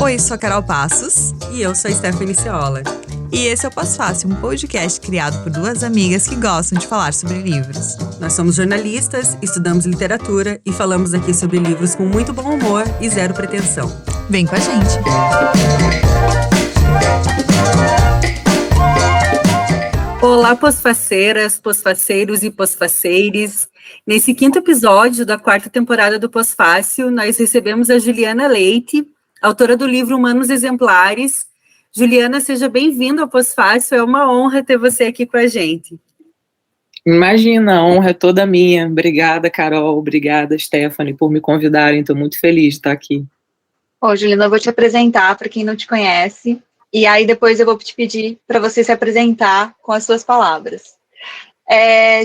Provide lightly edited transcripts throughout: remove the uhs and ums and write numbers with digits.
Oi, sou a Carol Passos. E eu sou a Stephanie Ciola. E esse é o Pós-Fácil, um podcast criado por duas amigas que gostam de falar sobre livros. Nós somos jornalistas, estudamos literatura e falamos aqui sobre livros com muito bom humor e zero pretensão. Vem com a gente! Olá, pós-faceiras, pós-faceiros e pós-faceires. Nesse quinto episódio da quarta temporada do Pós-Fácil, nós recebemos a Juliana Leite, autora do livro Humanos Exemplares. Juliana, seja bem-vinda ao Pós-Fácil, é uma honra ter você aqui com a gente. Imagina, a honra é toda minha. Obrigada, Carol, obrigada, Stephanie, por me convidarem, estou muito feliz de estar aqui. Juliana, eu vou te apresentar para quem não te conhece, e aí depois eu vou te pedir para você se apresentar com as suas palavras.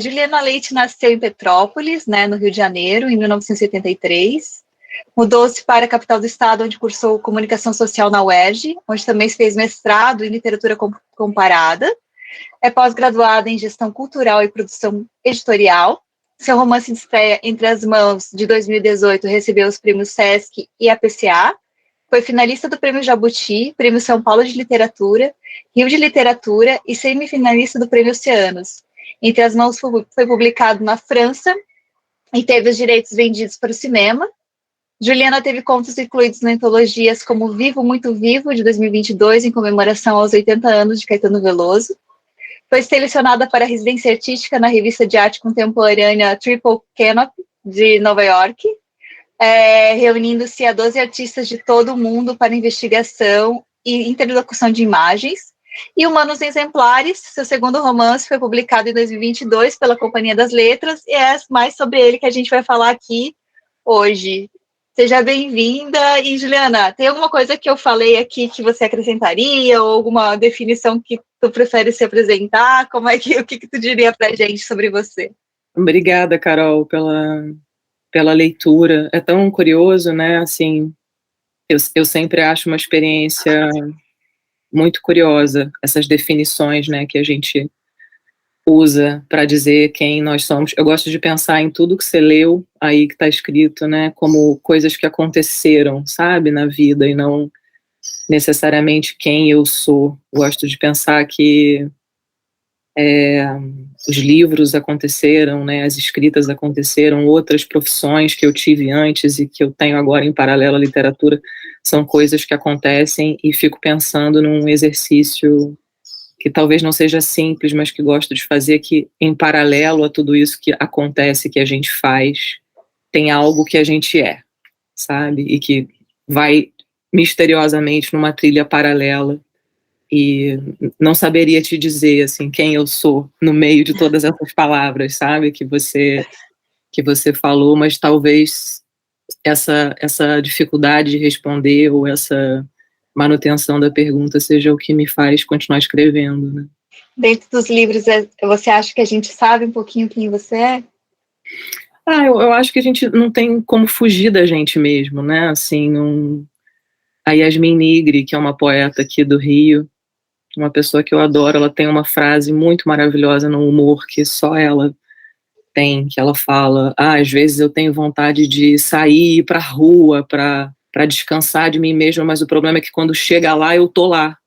Juliana Leite nasceu em Petrópolis, no Rio de Janeiro, em 1983. Mudou-se para a capital do estado, onde cursou comunicação social na UERJ, onde também fez mestrado em literatura comparada. É pós-graduada em gestão cultural e produção editorial. Seu romance de estreia, Entre as Mãos, de 2018, recebeu os prêmios Sesc e APCA. Foi finalista do Prêmio Jabuti, Prêmio São Paulo de Literatura, Rio de Literatura e semifinalista do Prêmio Oceanos. Entre as Mãos foi publicado na França e teve os direitos vendidos para o cinema. Juliana teve contos incluídos em antologias como Vivo, Muito Vivo, de 2022, em comemoração aos 80 anos de Caetano Veloso. Foi selecionada para a residência artística na revista de arte contemporânea Triple Canopy, de Nova York, reunindo-se a 12 artistas de todo o mundo para investigação e interlocução de imagens. E Humanos Exemplares, seu segundo romance, foi publicado em 2022 pela Companhia das Letras, e é mais sobre ele que a gente vai falar aqui hoje. Seja bem-vinda. E, Juliana, tem alguma coisa que eu falei aqui que você acrescentaria, ou alguma definição que tu prefere se apresentar? O que tu diria pra gente sobre você? Obrigada, Carol, pela leitura. É tão curioso, né? Assim, eu sempre acho uma experiência muito curiosa, essas definições, né, que a gente usa para dizer quem nós somos. Eu gosto de pensar em tudo que você leu aí que está escrito, né, como coisas que aconteceram, sabe, na vida, e não necessariamente quem eu sou. Gosto de pensar que os livros aconteceram, né, as escritas aconteceram, outras profissões que eu tive antes e que eu tenho agora em paralelo à literatura são coisas que acontecem, e fico pensando num exercício que talvez não seja simples, mas que gosto de fazer, que em paralelo a tudo isso que acontece, que a gente faz, tem algo que a gente é, sabe? E que vai misteriosamente numa trilha paralela, e não saberia te dizer, assim, quem eu sou no meio de todas essas palavras, sabe? Que você falou, mas talvez essa dificuldade de responder, ou essa manutenção da pergunta, seja o que me faz continuar escrevendo, né? Dentro dos livros, você acha que a gente sabe um pouquinho quem você é? Eu acho que a gente não tem como fugir da gente mesmo, né? Assim, a Yasmin Nigri, que é uma poeta aqui do Rio, uma pessoa que eu adoro, ela tem uma frase muito maravilhosa no humor que só ela tem, que ela fala: às vezes eu tenho vontade de sair, ir pra rua, para descansar de mim mesma, mas o problema é que quando chega lá, eu tô lá.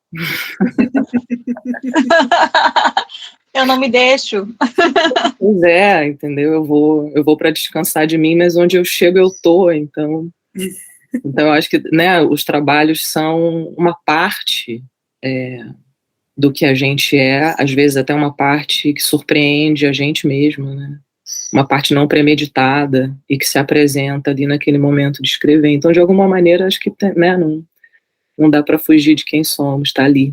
Eu não me deixo. Pois é, entendeu? Eu vou para descansar de mim, mas onde eu chego, eu tô. Então eu acho que, né, os trabalhos são uma parte do que a gente é, às vezes até uma parte que surpreende a gente mesmo, né? Uma parte não premeditada e que se apresenta ali naquele momento de escrever. Então, de alguma maneira, acho que, né, não dá para fugir de quem somos, tá ali.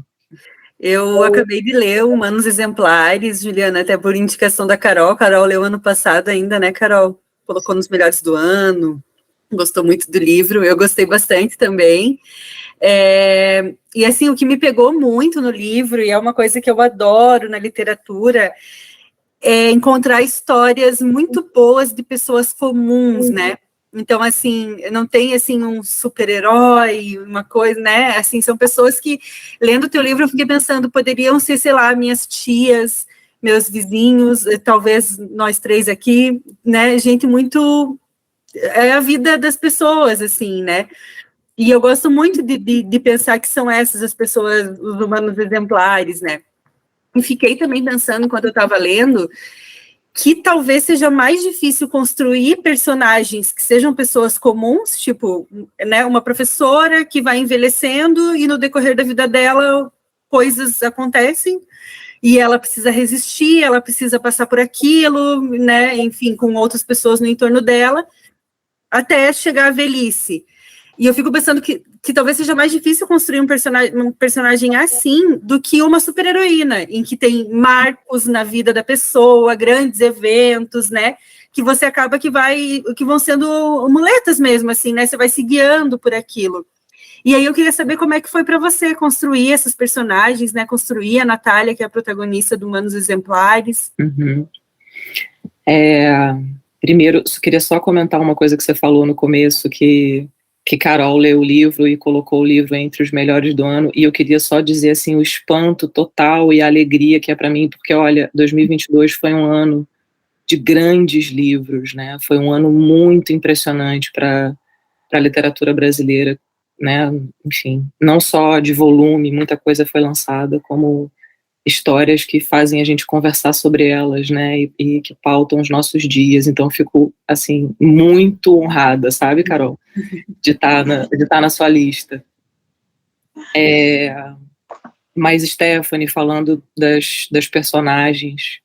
Eu acabei de ler Humanos Exemplares, Juliana, até por indicação da Carol. Carol leu ano passado ainda, né, Carol? Colocou nos melhores do ano, gostou muito do livro, eu gostei bastante também. E assim, o que me pegou muito no livro, e é uma coisa que eu adoro na literatura, é encontrar histórias muito boas de pessoas comuns, né? Então, assim, não tem, assim, um super-herói, uma coisa, né? Assim, são pessoas que, lendo o teu livro, eu fiquei pensando, poderiam ser, sei lá, minhas tias, meus vizinhos, talvez nós três aqui, né? Gente muito é a vida das pessoas, assim, né? E eu gosto muito de pensar que são essas as pessoas, os humanos exemplares, né? E fiquei também pensando, enquanto eu estava lendo, que talvez seja mais difícil construir personagens que sejam pessoas comuns, tipo, né, uma professora que vai envelhecendo e no decorrer da vida dela coisas acontecem e ela precisa resistir, ela precisa passar por aquilo, né, enfim, com outras pessoas no entorno dela, até chegar à velhice. E eu fico pensando que talvez seja mais difícil construir um personagem assim do que uma super-heroína, em que tem marcos na vida da pessoa, grandes eventos, né? Que você acaba que vão sendo muletas mesmo, assim, né? Você vai se guiando por aquilo. E aí eu queria saber como é que foi para você construir esses personagens, né? Construir a Natália, que é a protagonista do Humanos Exemplares. Uhum. Primeiro, queria só comentar uma coisa que você falou no começo, que Carol leu o livro e colocou o livro entre os melhores do ano, e eu queria só dizer, assim, o espanto total e a alegria que é para mim, porque, olha, 2022 foi um ano de grandes livros, né, foi um ano muito impressionante para a literatura brasileira, né, enfim, não só de volume, muita coisa foi lançada, como histórias que fazem a gente conversar sobre elas, né, e que pautam os nossos dias. Então eu fico, assim, muito honrada, sabe, Carol, de estar na sua lista. Mas, Stephanie, falando das personagens,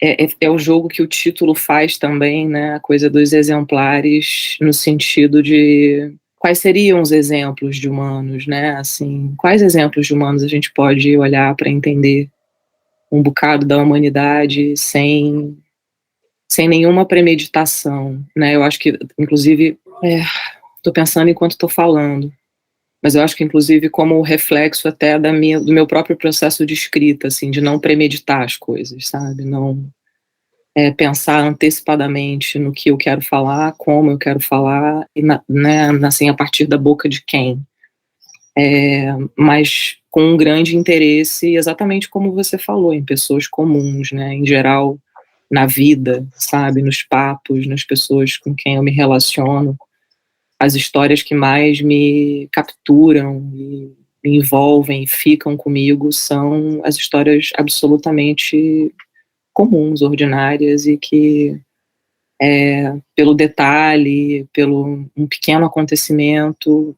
é o jogo que o título faz também, né, a coisa dos exemplares, no sentido de quais seriam os exemplos de humanos, né, assim, quais exemplos de humanos a gente pode olhar para entender um bocado da humanidade sem nenhuma premeditação, né, eu acho que, inclusive, estou pensando enquanto estou falando, mas eu acho que, inclusive, como reflexo até do meu próprio processo de escrita, assim, de não premeditar as coisas, sabe, não pensar antecipadamente no que eu quero falar, como eu quero falar, e né, assim, a partir da boca de quem. Mas com um grande interesse, exatamente como você falou, em pessoas comuns, né, em geral, na vida, sabe, nos papos, nas pessoas com quem eu me relaciono. As histórias que mais me capturam e me envolvem e ficam comigo são as histórias absolutamente comuns, ordinárias, e que pelo detalhe, pelo um pequeno acontecimento,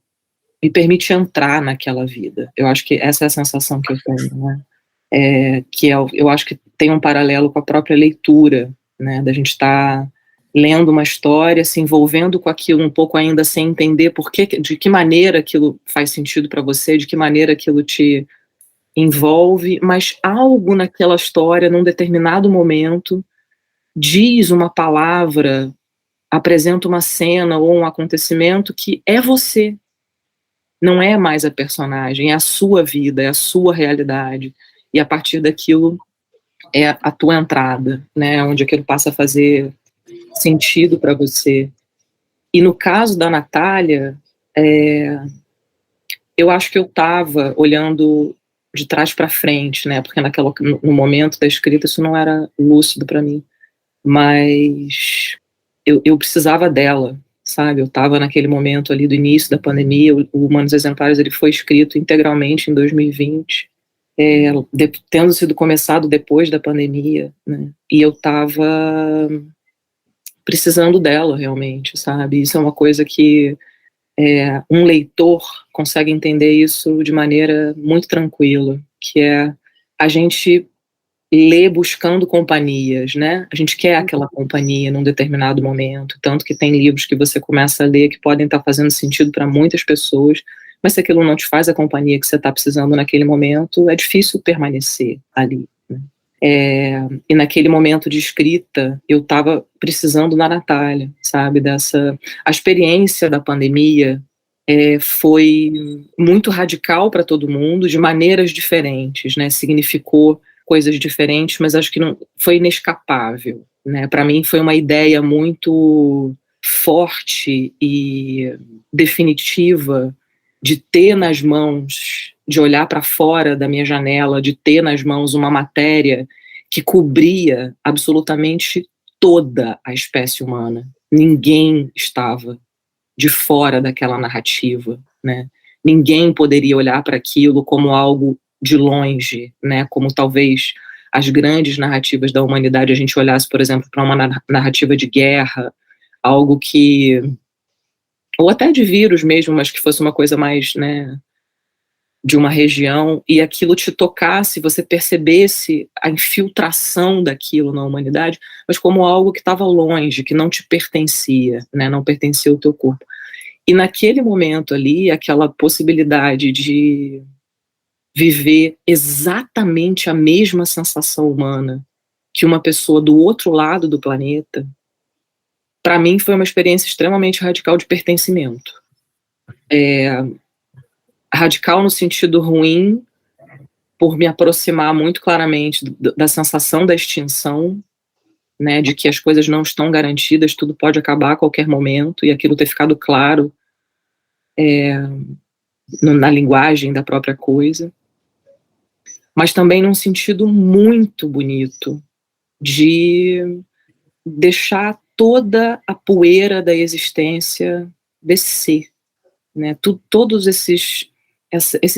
me permite entrar naquela vida. Eu acho que essa é a sensação que eu tenho, né? Eu acho que tem um paralelo com a própria leitura, né? Da gente estar lendo uma história, se envolvendo com aquilo um pouco ainda sem entender de que maneira aquilo faz sentido para você, de que maneira aquilo te envolve, mas algo naquela história, num determinado momento, diz uma palavra, apresenta uma cena ou um acontecimento que é você. Não é mais a personagem, é a sua vida, é a sua realidade. E a partir daquilo é a tua entrada, né? Onde aquilo passa a fazer sentido para você. E no caso da Natália, eu acho que eu estava olhando de trás para frente, né? Porque no momento da escrita isso não era lúcido para mim. Mas eu precisava dela, sabe? Eu estava naquele momento ali do início da pandemia. O Humanos Exemplares ele foi escrito integralmente em 2020, tendo sido começado depois da pandemia, né? E eu estava precisando dela realmente, sabe? Isso é uma coisa que um leitor consegue entender isso de maneira muito tranquila, que é a gente ler buscando companhias, né? A gente quer aquela companhia num determinado momento, tanto que tem livros que você começa a ler que podem estar fazendo sentido para muitas pessoas, mas se aquilo não te faz a companhia que você está precisando naquele momento, é difícil permanecer ali, né? E naquele momento de escrita, eu estava precisando da Natália, sabe? A experiência da pandemia foi muito radical para todo mundo, de maneiras diferentes, né? Significou coisas diferentes, mas acho que não foi inescapável, né? Para mim foi uma ideia muito forte e definitiva de ter nas mãos, de olhar para fora da minha janela, de ter nas mãos uma matéria que cobria absolutamente toda a espécie humana, ninguém estava de fora daquela narrativa, né? Ninguém poderia olhar para aquilo como algo de longe, né? Como talvez as grandes narrativas da humanidade, a gente olhasse, por exemplo, para uma narrativa de guerra, algo que, ou até de vírus mesmo, mas que fosse uma coisa mais, né, de uma região, e aquilo te tocasse, você percebesse a infiltração daquilo na humanidade, mas como algo que estava longe, que não te pertencia, né, não pertencia ao teu corpo. E naquele momento ali, aquela possibilidade de viver exatamente a mesma sensação humana que uma pessoa do outro lado do planeta, para mim foi uma experiência extremamente radical de pertencimento. Radical no sentido ruim, por me aproximar muito claramente da sensação da extinção, né, de que as coisas não estão garantidas, tudo pode acabar a qualquer momento, e aquilo ter ficado claro na linguagem da própria coisa, mas também num sentido muito bonito, de deixar toda a poeira da existência descer, né, todos esses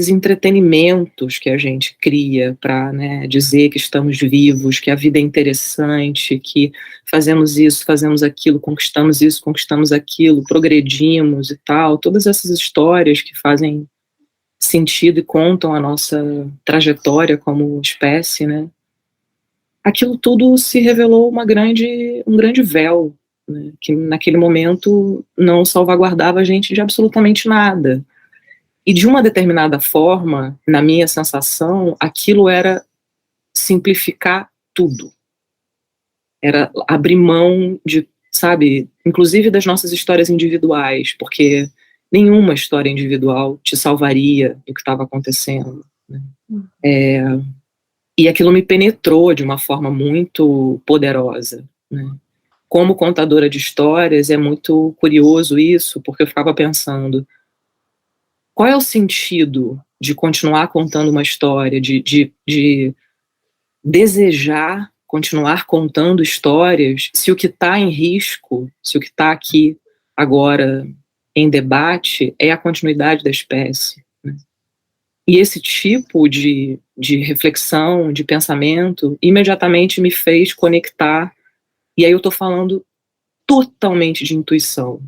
entretenimentos que a gente cria para, né, dizer que estamos vivos, que a vida é interessante, que fazemos isso, fazemos aquilo, conquistamos isso, conquistamos aquilo, progredimos e tal, todas essas histórias que fazem sentido e contam a nossa trajetória como espécie, né? Aquilo tudo se revelou um grande véu, né, que naquele momento não salvaguardava a gente de absolutamente nada. E de uma determinada forma, na minha sensação, aquilo era simplificar tudo. Era abrir mão de, sabe, inclusive das nossas histórias individuais, porque nenhuma história individual te salvaria do que estava acontecendo, né? E aquilo me penetrou de uma forma muito poderosa, né? Como contadora de histórias, é muito curioso isso, porque eu ficava pensando, qual é o sentido de continuar contando uma história, de desejar continuar contando histórias, se o que está em risco, se o que está aqui agora em debate é a continuidade da espécie, né? E esse tipo de reflexão, de pensamento, imediatamente me fez conectar, e aí eu estou falando totalmente de intuição,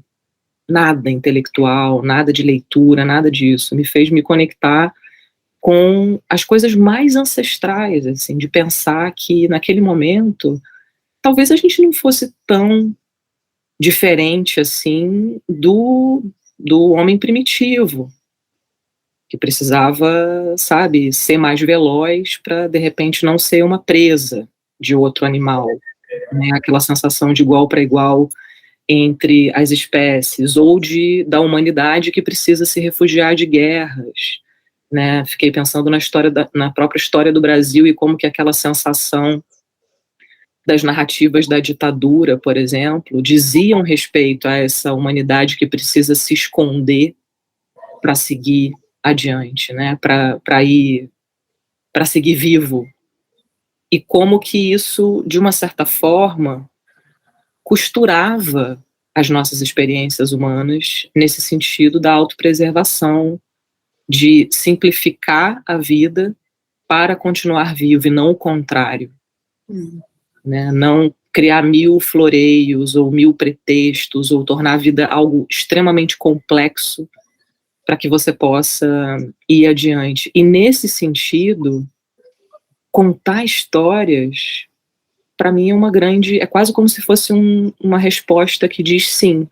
nada intelectual, nada de leitura, nada disso, me fez me conectar com as coisas mais ancestrais, assim, de pensar que naquele momento, talvez a gente não fosse tão diferente, assim, do homem primitivo, que precisava, sabe, ser mais veloz para, de repente, não ser uma presa de outro animal, né? Aquela sensação de igual para igual entre as espécies, ou da humanidade que precisa se refugiar de guerras, né? Fiquei pensando na própria história do Brasil e como que aquela sensação das narrativas da ditadura, por exemplo, diziam respeito a essa humanidade que precisa se esconder para seguir adiante, né? Para seguir vivo. E como que isso, de uma certa forma, costurava as nossas experiências humanas nesse sentido da autopreservação, de simplificar a vida para continuar vivo e não o contrário, né? Não criar 1000 floreios ou 1000 pretextos ou tornar a vida algo extremamente complexo para que você possa ir adiante. E nesse sentido, contar histórias, para mim é quase como se fosse uma resposta que diz sim,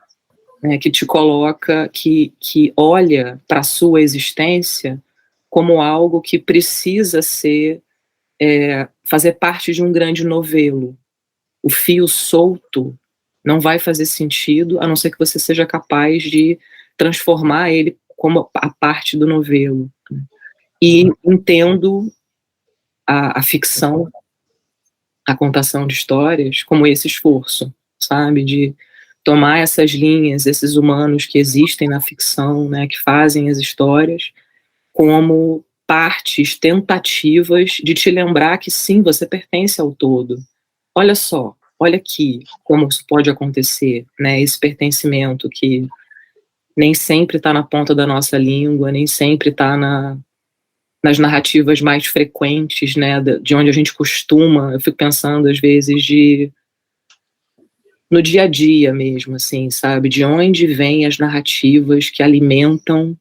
né, que te coloca, que olha para a sua existência como algo que precisa fazer parte de um grande novelo. O fio solto não vai fazer sentido, a não ser que você seja capaz de transformar ele como a parte do novelo. E entendo a ficção, a contação de histórias, como esse esforço, sabe, de tomar essas linhas, esses humanos que existem na ficção, né, que fazem as histórias, como tentativas de te lembrar que sim, você pertence ao todo. Olha só, olha aqui como isso pode acontecer, né? Esse pertencimento que nem sempre está na ponta da nossa língua, nem sempre está nas narrativas mais frequentes, né? De onde a gente costuma. Eu fico pensando, às vezes, no dia a dia mesmo, assim, sabe? De onde vêm as narrativas que alimentam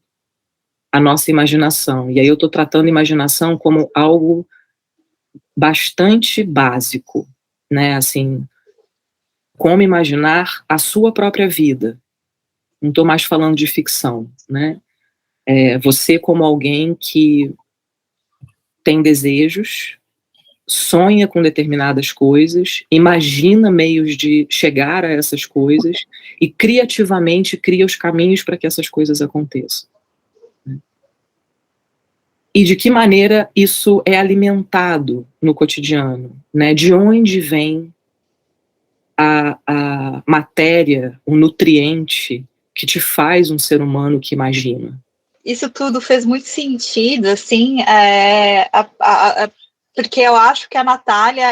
a nossa imaginação. E aí eu estou tratando a imaginação como algo bastante básico, né? Assim, como imaginar a sua própria vida. Não estou mais falando de ficção, né? Você como alguém que tem desejos, sonha com determinadas coisas, imagina meios de chegar a essas coisas e criativamente cria os caminhos para que essas coisas aconteçam. E de que maneira isso é alimentado no cotidiano, né? De onde vem a matéria, o nutriente que te faz um ser humano que imagina? Isso tudo fez muito sentido, assim, porque eu acho que a Natália,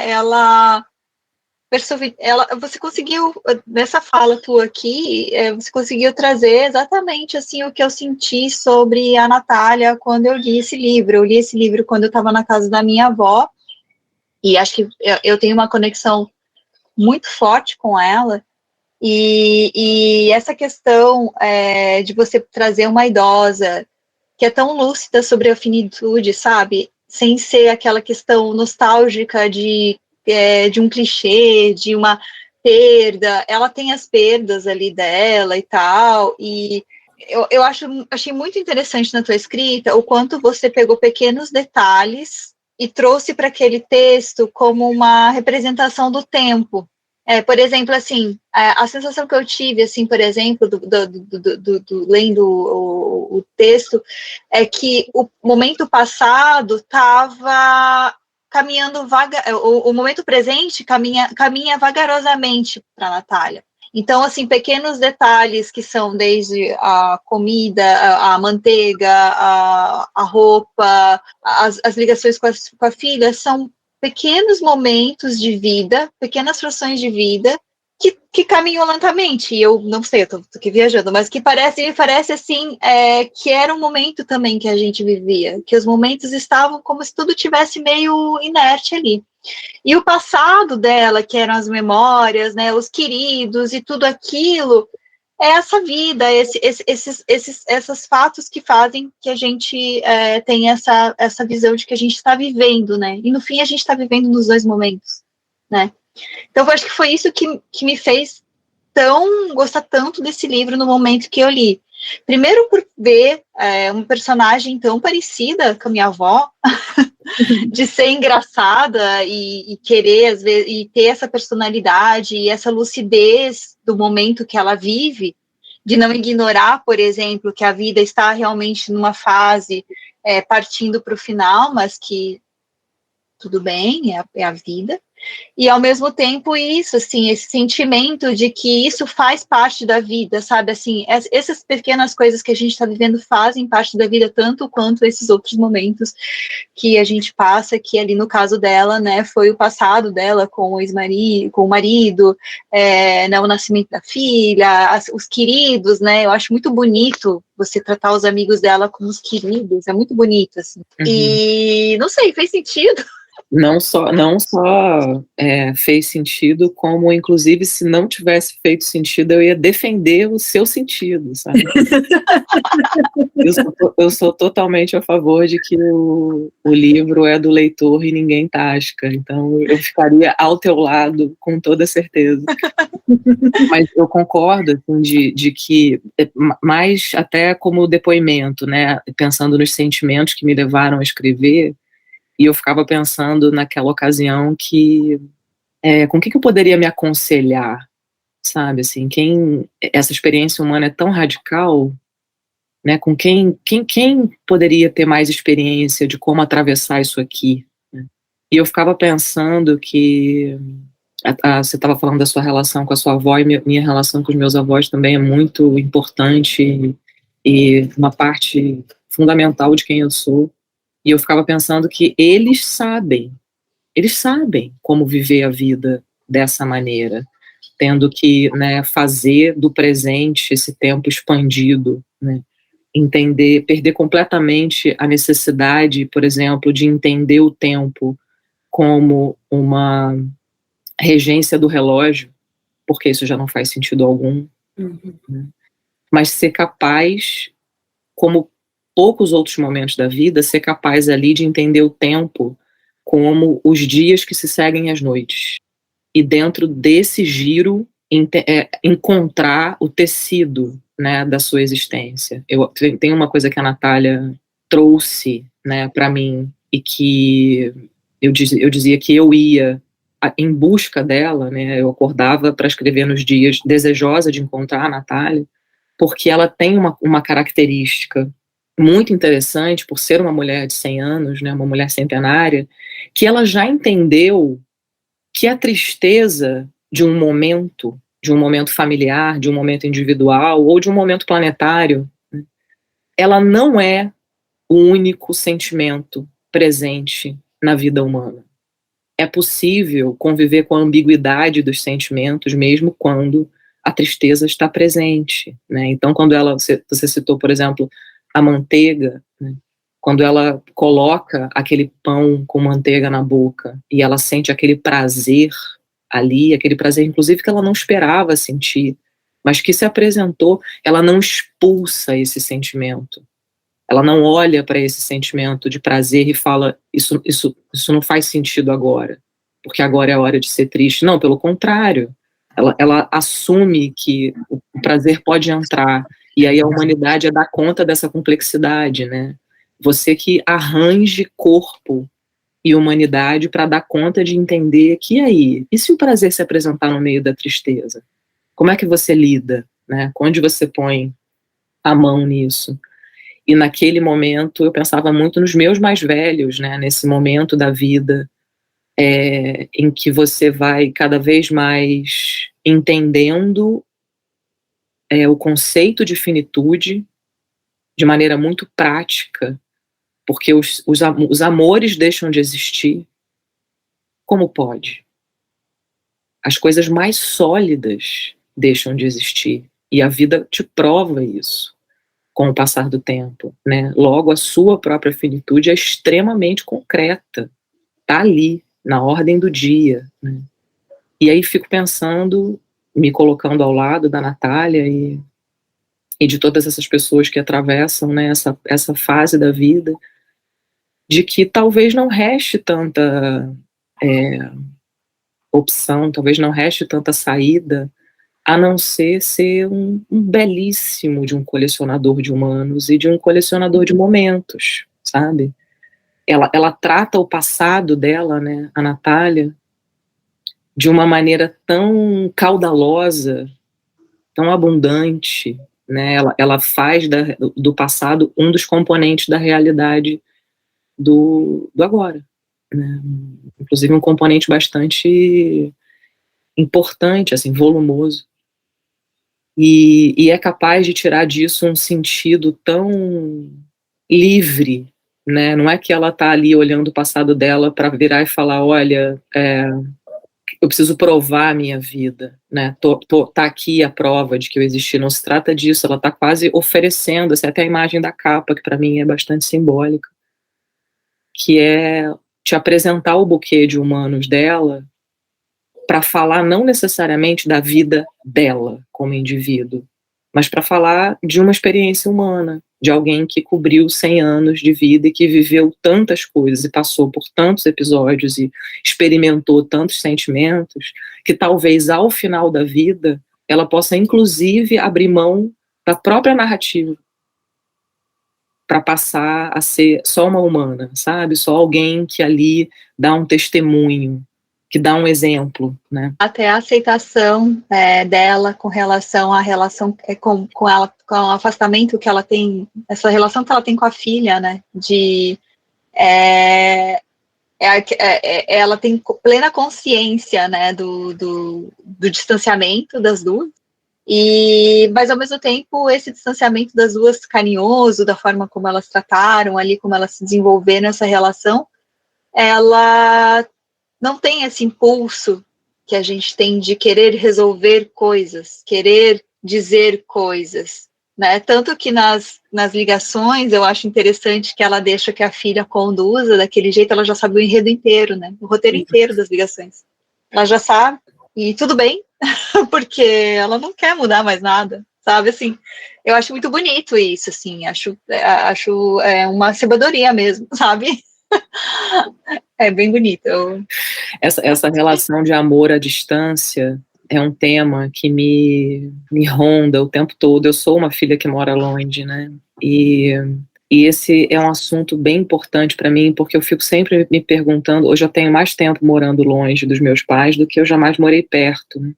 você conseguiu, nessa fala tua aqui, você conseguiu trazer exatamente, assim, o que eu senti sobre a Natália quando eu li esse livro. Eu li esse livro quando eu estava na casa da minha avó, e acho que eu tenho uma conexão muito forte com ela, e essa questão de você trazer uma idosa que é tão lúcida sobre a finitude, sabe? Sem ser aquela questão nostálgica de um clichê, de uma perda. Ela tem as perdas ali dela e tal, e eu achei muito interessante na tua escrita o quanto você pegou pequenos detalhes e trouxe para aquele texto como uma representação do tempo. Por exemplo, assim, a sensação que eu tive, assim, por exemplo, lendo o texto, é que o momento passado estava caminhando o momento presente caminha vagarosamente para a Natália. Então, assim, pequenos detalhes que são desde a comida, a manteiga, a roupa, as ligações com a filha, são pequenos momentos de vida, pequenas frações de vida que caminham lentamente. E eu não sei, eu tô aqui viajando, mas me parece assim, que era um momento também que a gente vivia, que os momentos estavam como se tudo tivesse meio inerte ali. E o passado dela, que eram as memórias, né, os queridos e tudo aquilo, é essa vida, esses fatos que fazem que a gente tenha essa visão de que a gente está vivendo, né? E no fim a gente está vivendo nos dois momentos, né? Então eu acho que foi isso que me fez gostar tanto desse livro no momento que eu li. Primeiro por ver uma personagem tão parecida com a minha avó, de ser engraçada e querer, às vezes, e ter essa personalidade e essa lucidez do momento que ela vive, de não ignorar, por exemplo, que a vida está realmente numa fase partindo para o final, mas que tudo bem, é a vida. E, ao mesmo tempo, isso, assim, esse sentimento de que isso faz parte da vida, sabe? Assim, essas pequenas coisas que a gente está vivendo fazem parte da vida, tanto quanto esses outros momentos que a gente passa, que ali no caso dela, né, foi o passado dela com o marido, né, o nascimento da filha, os queridos, né? Eu acho muito bonito você tratar os amigos dela como os queridos, é muito bonito, assim. Uhum. E, não sei, fez sentido? Não só fez sentido, como, inclusive, se não tivesse feito sentido, eu ia defender o seu sentido, sabe? Eu sou totalmente a favor de que o livro é do leitor e ninguém tasca, então eu ficaria ao teu lado com toda certeza. Mas eu concordo, assim, de que, mais até como depoimento, né, pensando nos sentimentos que me levaram a escrever. E eu ficava pensando naquela ocasião que com o que eu poderia me aconselhar, sabe, assim, essa experiência humana é tão radical, né, com quem poderia ter mais experiência de como atravessar isso aqui, né? E eu ficava pensando que você estava falando da sua relação com a sua avó, e minha relação com os meus avós também é muito importante e uma parte fundamental de quem eu sou. E eu ficava pensando que eles sabem como viver a vida dessa maneira, tendo que, né, fazer do presente esse tempo expandido, né, entender, perder completamente a necessidade, por exemplo, de entender o tempo como uma regência do relógio, porque isso já não faz sentido algum, né? Mas ser capaz, como poucos outros momentos da vida, ser capaz ali de entender o tempo como os dias que se seguem às noites. E dentro desse giro, encontrar o tecido, né, da sua existência. Tem uma coisa que a Natália trouxe, né, para mim, e que eu dizia que eu ia em busca dela, né, eu acordava para escrever nos dias desejosa de encontrar a Natália, porque ela tem uma característica muito interessante, por ser uma mulher de 100 anos, né, uma mulher centenária, que ela já entendeu que a tristeza de um momento familiar, de um momento individual, ou de um momento planetário, né, ela não é o único sentimento presente na vida humana. É possível conviver com a ambiguidade dos sentimentos, mesmo quando a tristeza está presente, né? Então, quando você citou, por exemplo, a manteiga, né? Quando ela coloca aquele pão com manteiga na boca e ela sente aquele prazer ali, aquele prazer, inclusive, que ela não esperava sentir, mas que se apresentou, ela não expulsa esse sentimento. Ela não olha para esse sentimento de prazer e fala, isso não faz sentido agora, porque agora é a hora de ser triste. Não, pelo contrário, ela assume que o prazer pode entrar, e aí a humanidade dá conta dessa complexidade, né? Você que arranje corpo e humanidade para dar conta de entender que aí, e se o prazer se apresentar no meio da tristeza? Como é que você lida, né? Onde você põe a mão nisso? E naquele momento eu pensava muito nos meus mais velhos, né? Nesse momento da vida em que você vai cada vez mais entendendo o conceito de finitude de maneira muito prática, porque os amores deixam de existir. Como pode? As coisas mais sólidas deixam de existir, e a vida te prova isso com o passar do tempo, né? Logo, a sua própria finitude é extremamente concreta, tá ali, na ordem do dia, né? E aí fico pensando, me colocando ao lado da Natália e de todas essas pessoas que atravessam, né, essa fase da vida, de que talvez não reste tanta opção, talvez não reste tanta saída, a não ser um belíssimo de um colecionador de humanos e de um colecionador de momentos, sabe? Ela trata o passado dela, né, a Natália, de uma maneira tão caudalosa, tão abundante, né? Ela faz do passado um dos componentes da realidade do agora, né? Inclusive um componente bastante importante, assim, volumoso. E é capaz de tirar disso um sentido tão livre, né? Não é que ela está ali olhando o passado dela para virar e falar, olha, eu preciso provar a minha vida, né? Tá aqui a prova de que eu existi. Não se trata disso, ela está quase oferecendo, assim, até a imagem da capa, que para mim é bastante simbólica, que é te apresentar o buquê de humanos dela para falar não necessariamente da vida dela como indivíduo, mas para falar de uma experiência humana, de alguém que cobriu 100 anos de vida e que viveu tantas coisas e passou por tantos episódios e experimentou tantos sentimentos, que talvez ao final da vida ela possa inclusive abrir mão da própria narrativa para passar a ser só uma humana, sabe? Só alguém que ali dá um testemunho, que dá um exemplo, né? Até a aceitação dela com relação à relação com ela, com o afastamento que ela tem, essa relação que ela tem com a filha, né? Ela tem plena consciência, né? Do distanciamento das duas. Mas ao mesmo tempo esse distanciamento das duas carinhoso, da forma como elas trataram ali, como elas se desenvolveram nessa relação, ela não tem esse impulso que a gente tem de querer resolver coisas, querer dizer coisas, né? Tanto que nas ligações eu acho interessante que ela deixa que a filha conduza daquele jeito, ela já sabe o enredo inteiro, né? O roteiro inteiro das ligações. Ela já sabe, e tudo bem, porque ela não quer mudar mais nada, sabe? Assim, eu acho muito bonito isso, assim, acho uma sabedoria mesmo, sabe? É bem bonito. Essa relação de amor à distância é um tema que me ronda o tempo todo. Eu sou uma filha que mora longe, né? E esse é um assunto bem importante para mim, porque eu fico sempre me perguntando. Hoje eu tenho mais tempo morando longe dos meus pais do que eu jamais morei perto, né?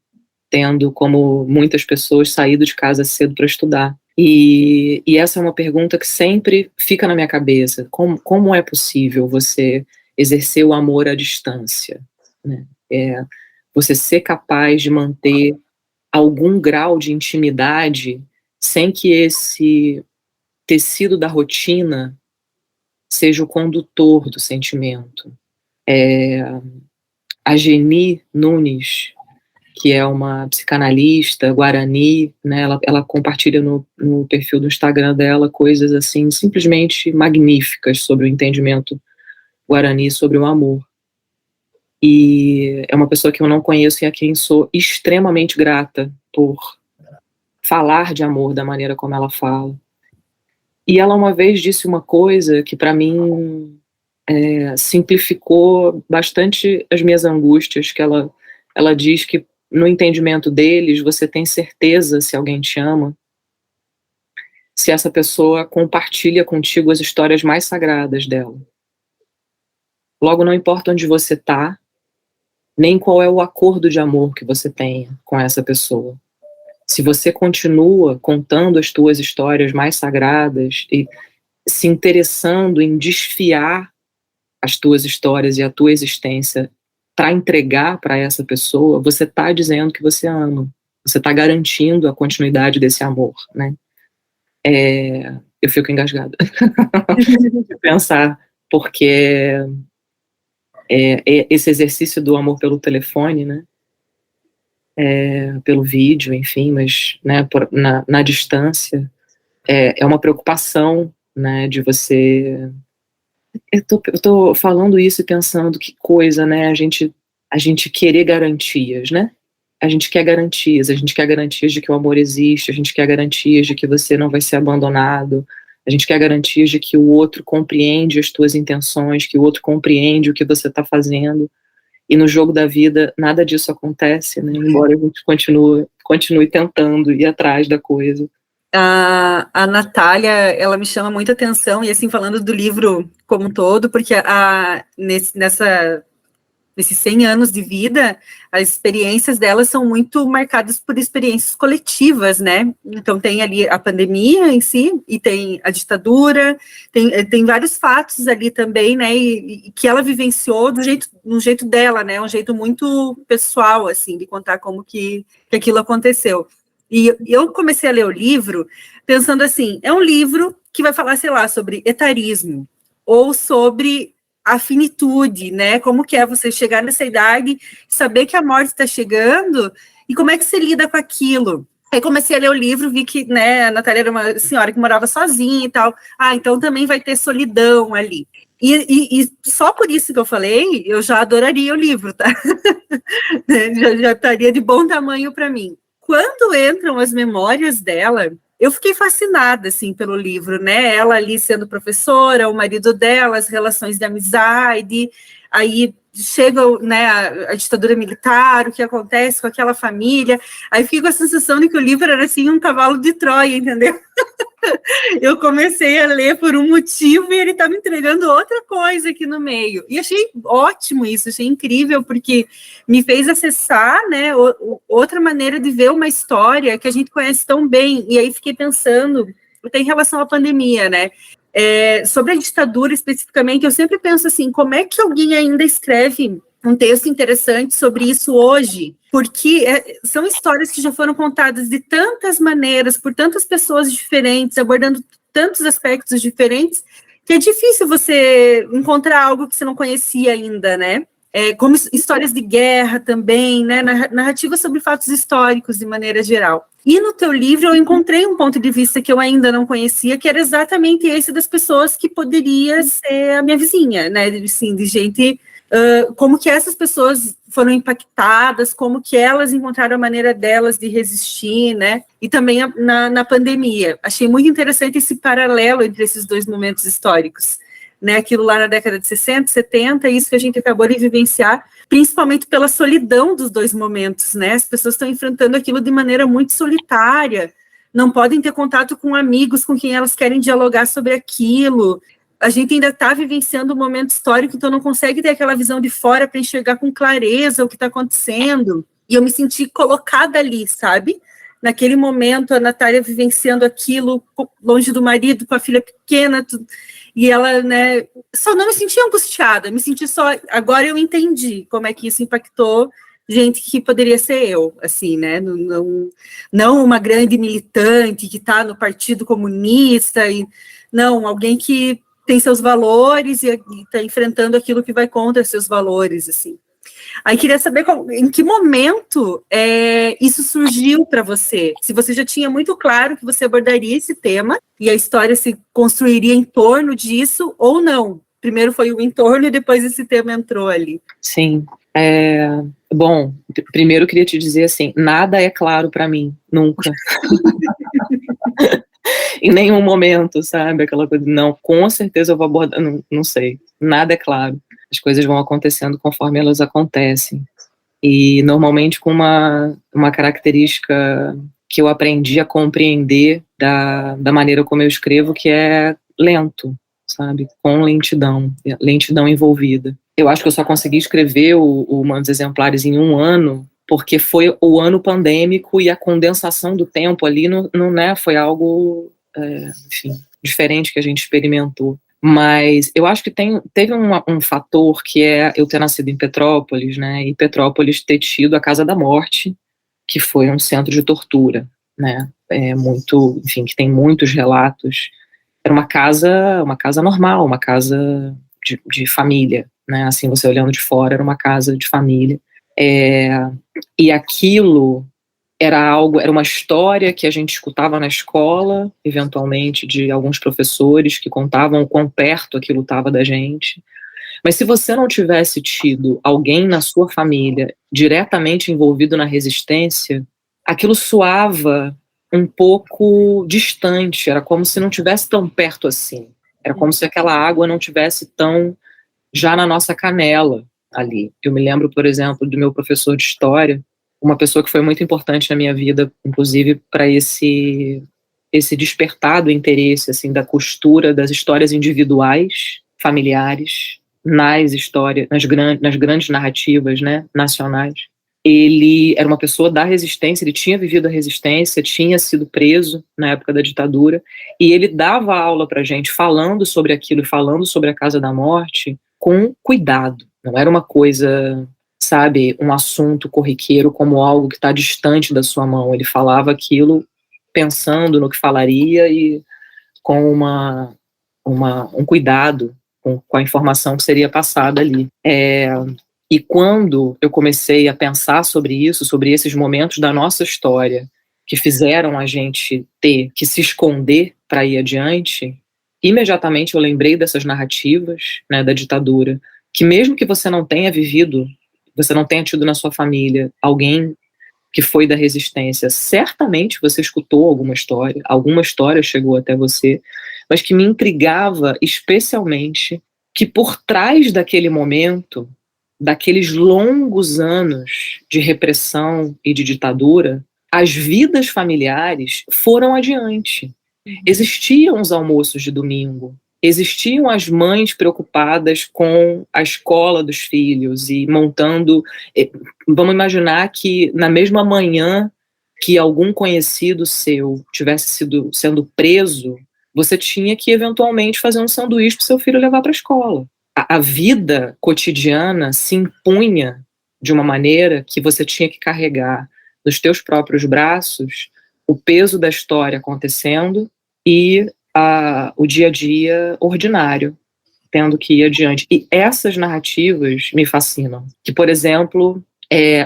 Tendo, como muitas pessoas, saído de casa cedo para estudar. E essa é uma pergunta que sempre fica na minha cabeça. Como é possível você exercer o amor à distância, né? Você ser capaz de manter algum grau de intimidade sem que esse tecido da rotina seja o condutor do sentimento. A Geni Nunes, que é uma psicanalista guarani, né, ela compartilha no perfil do Instagram dela coisas assim simplesmente magníficas sobre o entendimento guarani sobre o amor. E é uma pessoa que eu não conheço e a quem sou extremamente grata por falar de amor da maneira como ela fala. E ela uma vez disse uma coisa que para mim simplificou bastante as minhas angústias, que ela diz que no entendimento deles, você tem certeza se alguém te ama, se essa pessoa compartilha contigo as histórias mais sagradas dela. Logo, não importa onde você está, nem qual é o acordo de amor que você tenha com essa pessoa. Se você continua contando as tuas histórias mais sagradas e se interessando em desfiar as tuas histórias e a tua existência para entregar para essa pessoa, você está dizendo que você ama. Você está garantindo a continuidade desse amor, né? Eu fico engasgada de pensar, porque esse exercício do amor pelo telefone, né? Pelo vídeo, enfim, mas né, na distância, é uma preocupação, né, de você... Eu tô falando isso e pensando que coisa, né, a gente querer garantias, né? A gente quer garantias de que o amor existe, a gente quer garantias de que você não vai ser abandonado, a gente quer garantias de que o outro compreende as tuas intenções, que o outro compreende o que você está fazendo, e no jogo da vida nada disso acontece, né? Embora a gente continue tentando ir atrás da coisa. A Natália, ela me chama muita atenção, e assim, falando do livro como um todo, porque nesses 100 anos de vida, as experiências dela são muito marcadas por experiências coletivas, né? Então tem ali a pandemia em si, e tem a ditadura, tem vários fatos ali também, né? E que ela vivenciou no jeito dela, né? Um jeito muito pessoal, assim, de contar como que aquilo aconteceu. E eu comecei a ler o livro pensando assim, é um livro que vai falar, sei lá, sobre etarismo, ou sobre a finitude, né, como que é você chegar nessa idade, saber que a morte está chegando, e como é que você lida com aquilo. Aí comecei a ler o livro, vi que, né, a Natália era uma senhora que morava sozinha e tal, então também vai ter solidão ali. E só por isso que eu falei, eu já adoraria o livro, tá? já estaria de bom tamanho para mim. Quando entram as memórias dela, eu fiquei fascinada, assim, pelo livro, né, ela ali sendo professora, o marido dela, as relações de amizade, aí chega, né, a ditadura militar, o que acontece com aquela família, aí fiquei com a sensação de que o livro era, assim, um cavalo de Troia, entendeu? Eu comecei a ler por um motivo e ele está me entregando outra coisa aqui no meio. E achei ótimo isso, achei incrível, porque me fez acessar, né, outra maneira de ver uma história que a gente conhece tão bem. E aí fiquei pensando, até em relação à pandemia, né, sobre a ditadura especificamente, eu sempre penso assim, como é que alguém ainda escreve um texto interessante sobre isso hoje? Porque são histórias que já foram contadas de tantas maneiras, por tantas pessoas diferentes, abordando tantos aspectos diferentes, que é difícil você encontrar algo que você não conhecia ainda, né? como histórias de guerra também, né, narrativas sobre fatos históricos de maneira geral. E no teu livro eu encontrei um ponto de vista que eu ainda não conhecia, que era exatamente esse das pessoas que poderia ser a minha vizinha, né, assim, de gente, como que essas pessoas foram impactadas, como que elas encontraram a maneira delas de resistir, né, e também na pandemia. Achei muito interessante esse paralelo entre esses dois momentos históricos, né, aquilo lá na década de 60, 70, isso que a gente acabou de vivenciar, principalmente pela solidão dos dois momentos, né, as pessoas estão enfrentando aquilo de maneira muito solitária, não podem ter contato com amigos com quem elas querem dialogar sobre aquilo, a gente ainda está vivenciando um momento histórico, então não consegue ter aquela visão de fora para enxergar com clareza o que está acontecendo, e eu me senti colocada ali, sabe, naquele momento, a Natália vivenciando aquilo, longe do marido, com a filha pequena, e ela, né, só não me senti angustiada, me senti só, agora eu entendi como é que isso impactou gente que poderia ser eu, assim, né, não uma grande militante que está no Partido Comunista, não, alguém que tem seus valores e está enfrentando aquilo que vai contra seus valores, assim. Aí queria saber em que momento isso surgiu para você, se você já tinha muito claro que você abordaria esse tema e a história se construiria em torno disso ou não. Primeiro foi o entorno e depois esse tema entrou ali. Sim. Bom, primeiro eu queria te dizer assim, nada é claro para mim, nunca. Em nenhum momento, sabe? Aquela coisa, não, com certeza eu vou abordar, não sei, nada é claro. As coisas vão acontecendo conforme elas acontecem. E normalmente com uma característica que eu aprendi a compreender da maneira como eu escrevo, que é lento, sabe? Com lentidão envolvida. Eu acho que eu só consegui escrever o Humanos Exemplares em 1 ano, porque foi o ano pandêmico e a condensação do tempo ali não né, foi algo, enfim, diferente que a gente experimentou. Mas eu acho que teve um fator que é eu ter nascido em Petrópolis, né, e Petrópolis ter tido a Casa da Morte, que foi um centro de tortura, né, enfim, que tem muitos relatos. Era uma casa normal, uma casa de família, né, assim, você olhando de fora, era uma casa de família. E aquilo era uma história que a gente escutava na escola, eventualmente de alguns professores que contavam o quão perto aquilo estava da gente. Mas se você não tivesse tido alguém na sua família diretamente envolvido na resistência, aquilo soava um pouco distante, era como se não tivesse tão perto assim. Era como se aquela água não tivesse tão já na nossa canela ali. Eu me lembro, por exemplo, do meu professor de história, uma pessoa que foi muito importante na minha vida, inclusive para esse despertar do interesse, assim, da costura das histórias individuais, familiares, nas grandes narrativas, né, nacionais. Ele era uma pessoa da resistência, ele tinha vivido a resistência, tinha sido preso na época da ditadura, e ele dava aula para a gente, falando sobre aquilo, falando sobre a Casa da Morte, com cuidado. Não era uma coisa, sabe, um assunto corriqueiro como algo que está distante da sua mão. Ele falava aquilo pensando no que falaria e com um cuidado com a informação que seria passada ali. E quando eu comecei a pensar sobre isso, sobre esses momentos da nossa história que fizeram a gente ter que se esconder para ir adiante, imediatamente eu lembrei dessas narrativas, né, da ditadura, que mesmo que você não tenha vivido, você não tenha tido na sua família alguém que foi da resistência, certamente você escutou alguma história chegou até você, mas que me intrigava especialmente que por trás daquele momento, daqueles longos anos de repressão e de ditadura, as vidas familiares foram adiante. Existiam os almoços de domingo, existiam as mães preocupadas com a escola dos filhos e montando. Vamos imaginar que na mesma manhã que algum conhecido seu tivesse sendo preso, você tinha que eventualmente fazer um sanduíche para o seu filho levar para a escola. A vida cotidiana se impunha de uma maneira que você tinha que carregar nos teus próprios braços o peso da história acontecendo e o dia a dia ordinário tendo que ir adiante. E essas narrativas me fascinam. Que, por exemplo,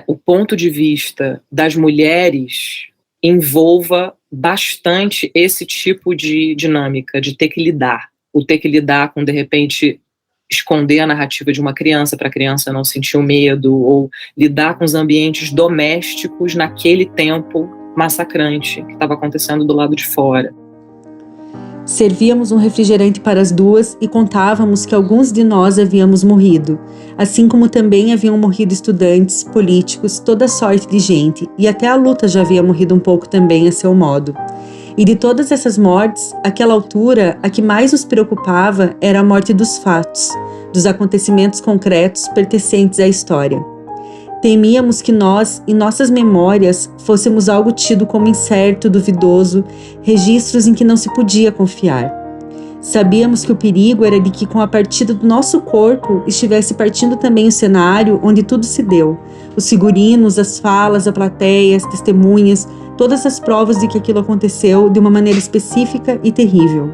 o ponto de vista das mulheres envolva bastante esse tipo de dinâmica, de ter que lidar. O ter que lidar com, de repente, esconder a narrativa de uma criança para a criança não sentir o medo, ou lidar com os ambientes domésticos naquele tempo massacrante que estava acontecendo do lado de fora. Servíamos um refrigerante para as duas e contávamos que alguns de nós havíamos morrido, assim como também haviam morrido estudantes, políticos, toda sorte de gente, e até a luta já havia morrido um pouco também a seu modo. E de todas essas mortes, àquela altura, a que mais nos preocupava era a morte dos fatos, dos acontecimentos concretos pertencentes à história. Temíamos que nós, em nossas memórias, fôssemos algo tido como incerto, duvidoso, registros em que não se podia confiar. Sabíamos que o perigo era de que, com a partida do nosso corpo, estivesse partindo também o cenário onde tudo se deu. Os figurinos, as falas, a plateia, as testemunhas, todas as provas de que aquilo aconteceu de uma maneira específica e terrível.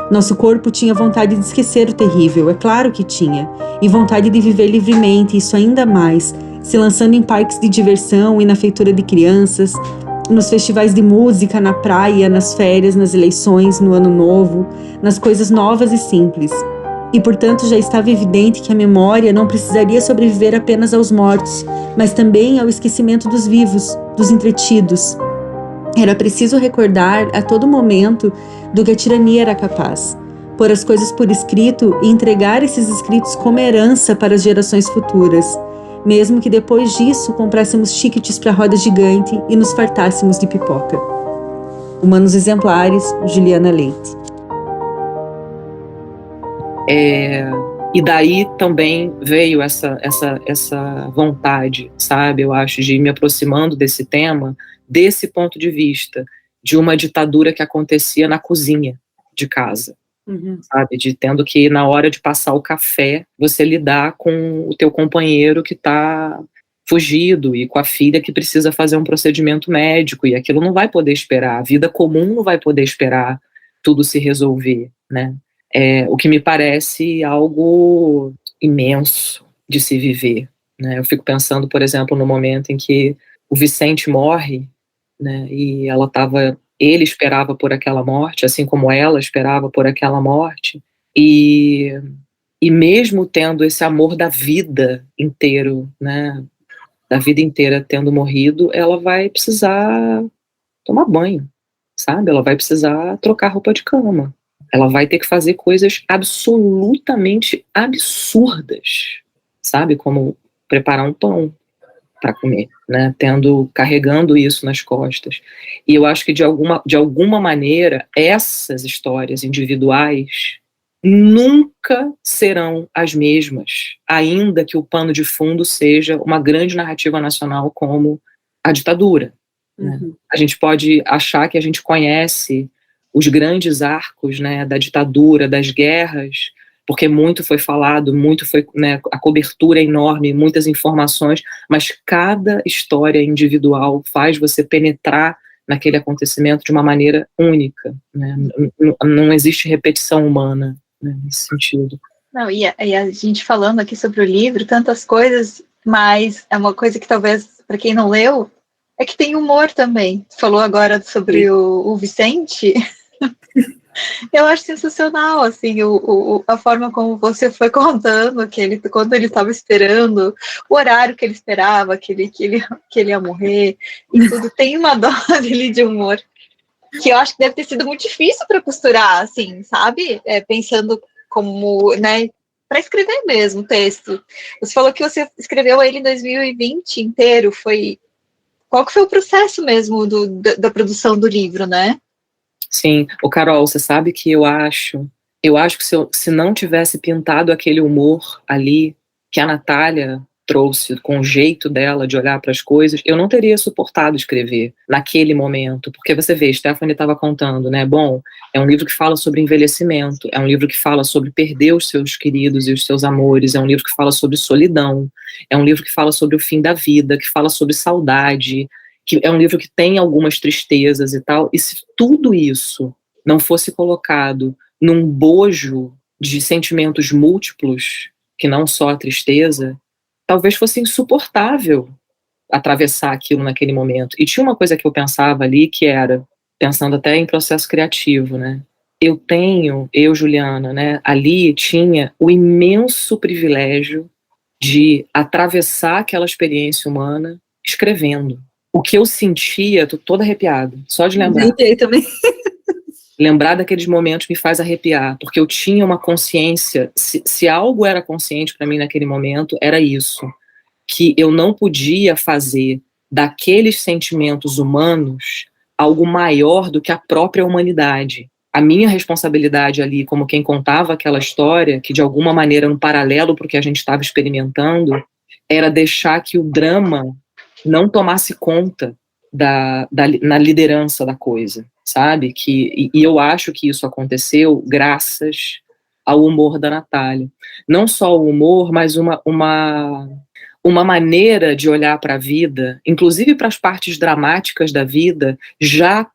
Nosso corpo tinha vontade de esquecer o terrível, é claro que tinha, e vontade de viver livremente, isso ainda mais, se lançando em parques de diversão e na feitura de crianças, nos festivais de música, na praia, nas férias, nas eleições, no ano novo, nas coisas novas e simples. E, portanto, já estava evidente que a memória não precisaria sobreviver apenas aos mortos, mas também ao esquecimento dos vivos, dos entretidos. Era preciso recordar a todo momento do que a tirania era capaz, pôr as coisas por escrito e entregar esses escritos como herança para as gerações futuras, mesmo que depois disso comprássemos tickets para a roda gigante e nos fartássemos de pipoca. Humanos Exemplares, Juliana Leite. E daí também veio essa vontade, sabe, eu acho, de ir me aproximando desse tema, desse ponto de vista, de uma ditadura que acontecia na cozinha de casa. Sabe, de tendo que, na hora de passar o café, você lidar com o teu companheiro que está fugido e com a filha que precisa fazer um procedimento médico, e aquilo não vai poder esperar, a vida comum não vai poder esperar tudo se resolver, né? O que me parece algo imenso de se viver, né? Eu fico pensando, por exemplo, no momento em que o Vicente morre, né, e ele esperava por aquela morte, assim como ela esperava por aquela morte, e mesmo tendo esse amor da vida inteiro, né, da vida inteira tendo morrido, ela vai precisar tomar banho, sabe? Ela vai precisar trocar roupa de cama. Ela vai ter que fazer coisas absolutamente absurdas, sabe? Como preparar um pão para comer, né, carregando isso nas costas. E eu acho que de alguma maneira essas histórias individuais nunca serão as mesmas, ainda que o pano de fundo seja uma grande narrativa nacional como a ditadura. Né? A gente pode achar que a gente conhece os grandes arcos, né, da ditadura, das guerras, porque muito foi falado, né, a cobertura é enorme, muitas informações, mas cada história individual faz você penetrar naquele acontecimento de uma maneira única, né? Não existe repetição humana, né, nesse sentido. Não, e a gente falando aqui sobre o livro, tantas coisas, mas é uma coisa que talvez, para quem não leu, é que tem humor também. Você falou agora sobre o Vicente. Eu acho sensacional, assim, a forma como você foi contando quando ele estava esperando, o horário que ele esperava, que ele ia morrer, e tudo. Tem uma dose ali de humor que eu acho que deve ter sido muito difícil para costurar, assim, sabe? Pensando como, né, para escrever mesmo o texto. Você falou que você escreveu ele em 2020 inteiro, qual que foi o processo mesmo da produção do livro, né? Sim, Carol, você sabe que eu acho que se não tivesse pintado aquele humor ali, que a Natália trouxe com o jeito dela de olhar para as coisas, eu não teria suportado escrever naquele momento, porque você vê, Stephanie estava contando, né, bom, é um livro que fala sobre envelhecimento, é um livro que fala sobre perder os seus queridos e os seus amores, é um livro que fala sobre solidão, é um livro que fala sobre o fim da vida, que fala sobre saudade, que é um livro que tem algumas tristezas e tal, e se tudo isso não fosse colocado num bojo de sentimentos múltiplos, que não só a tristeza, talvez fosse insuportável atravessar aquilo naquele momento. E tinha uma coisa que eu pensava ali, que era, pensando até em processo criativo, né? Eu, Juliana, né, ali tinha o imenso privilégio de atravessar aquela experiência humana escrevendo. O que eu sentia, tô toda arrepiada, só de lembrar. Arrepiei também. Lembrar daqueles momentos me faz arrepiar, porque eu tinha uma consciência, se algo era consciente para mim naquele momento, era isso, que eu não podia fazer daqueles sentimentos humanos algo maior do que a própria humanidade. A minha responsabilidade ali, como quem contava aquela história, que de alguma maneira era um paralelo para o que a gente estava experimentando, era deixar que o drama não tomasse conta na liderança da coisa, sabe? E eu acho que isso aconteceu graças ao humor da Natália. Não só o humor, mas uma maneira de olhar para a vida, inclusive para as partes dramáticas da vida, já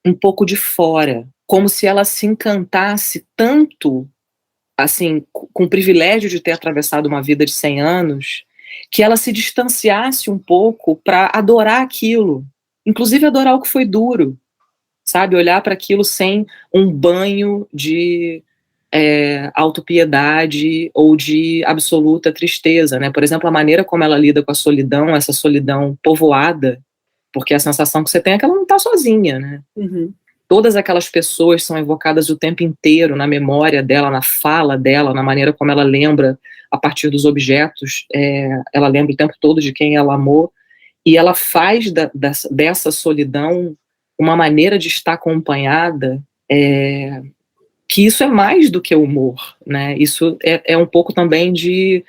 um pouco de fora, como se ela se encantasse tanto, assim, com o privilégio de ter atravessado uma vida de 100 anos, que ela se distanciasse um pouco para adorar aquilo, inclusive adorar o que foi duro, sabe? Olhar para aquilo sem um banho de autopiedade ou de absoluta tristeza, né? Por exemplo, a maneira como ela lida com a solidão, essa solidão povoada, porque a sensação que você tem é que ela não está sozinha, né? Uhum. Todas aquelas pessoas são evocadas o tempo inteiro na memória dela, na fala dela, na maneira como ela lembra a partir dos objetos, ela lembra o tempo todo de quem ela amou, e ela faz dessa solidão uma maneira de estar acompanhada, que isso é mais do que humor, né? Isso é um pouco também de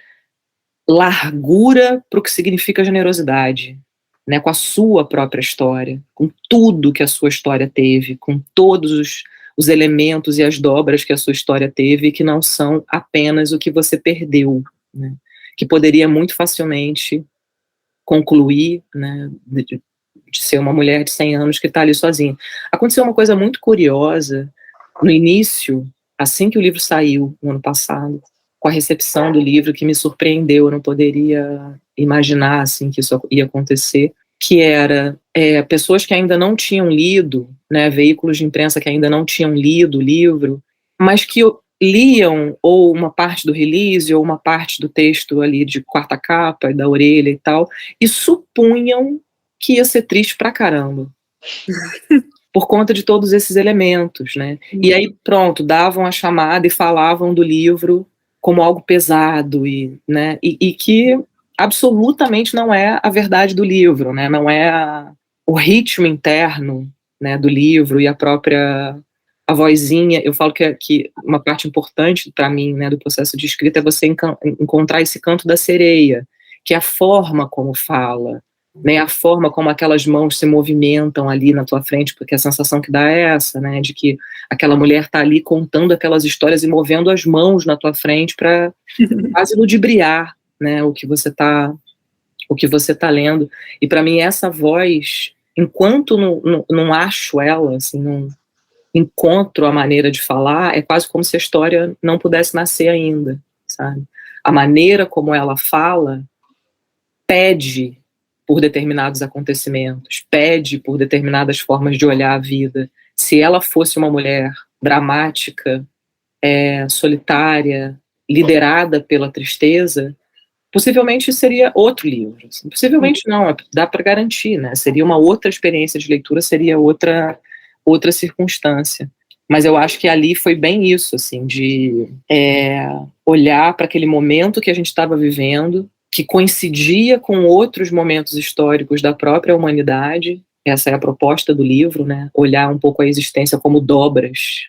largura para o que significa generosidade, né? Com a sua própria história, com tudo que a sua história teve, com todos os elementos e as dobras que a sua história teve, que não são apenas o que você perdeu, né? Que poderia muito facilmente concluir, né, de ser uma mulher de 100 anos que está ali sozinha. Aconteceu uma coisa muito curiosa no início, assim que o livro saiu, no ano passado, com a recepção do livro, que me surpreendeu, eu não poderia imaginar, assim, que isso ia acontecer, que era pessoas que ainda não tinham lido, né, veículos de imprensa que ainda não tinham lido o livro, mas que liam ou uma parte do release ou uma parte do texto ali de quarta capa, da orelha e tal, e supunham que ia ser triste pra caramba. Por conta de todos esses elementos, né? E aí, pronto, davam a chamada e falavam do livro como algo pesado, né? E que absolutamente não é a verdade do livro, né? Não é o ritmo interno, né, do livro e a vozinha. Eu falo que uma parte importante para mim, né, do processo de escrita é você encontrar esse canto da sereia, que é a forma como fala, né, a forma como aquelas mãos se movimentam ali na tua frente, porque a sensação que dá é essa, né, de que aquela mulher está ali contando aquelas histórias e movendo as mãos na tua frente para quase ludibriar, né, o que você tá lendo. E para mim essa voz, enquanto não acho ela, assim, não encontro a maneira de falar, é quase como se a história não pudesse nascer ainda, sabe? A maneira como ela fala pede por determinados acontecimentos, pede por determinadas formas de olhar a vida. Se ela fosse uma mulher dramática, solitária, liderada pela tristeza, possivelmente seria outro livro. Possivelmente não, dá para garantir, né? Seria uma outra experiência de leitura, seria outra circunstância. Mas eu acho que ali foi bem isso, assim, de olhar para aquele momento que a gente estava vivendo, que coincidia com outros momentos históricos da própria humanidade. Essa é a proposta do livro, né? Olhar um pouco a existência como dobras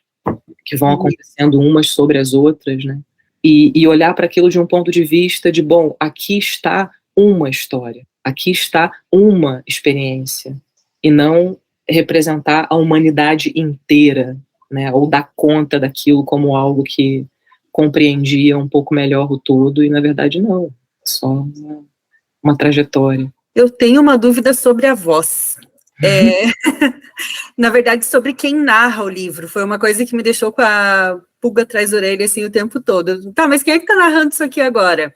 que vão acontecendo umas sobre as outras, né? E olhar para aquilo de um ponto de vista de, bom, aqui está uma história, aqui está uma experiência, e não representar a humanidade inteira, né? Ou dar conta daquilo como algo que compreendia um pouco melhor o todo, e na verdade não. Só uma trajetória. Eu tenho uma dúvida sobre a voz. Na verdade, sobre quem narra o livro. Foi uma coisa que me deixou com a pulga atrás da orelha, assim, o tempo todo. Tá, mas quem é que tá narrando isso aqui agora?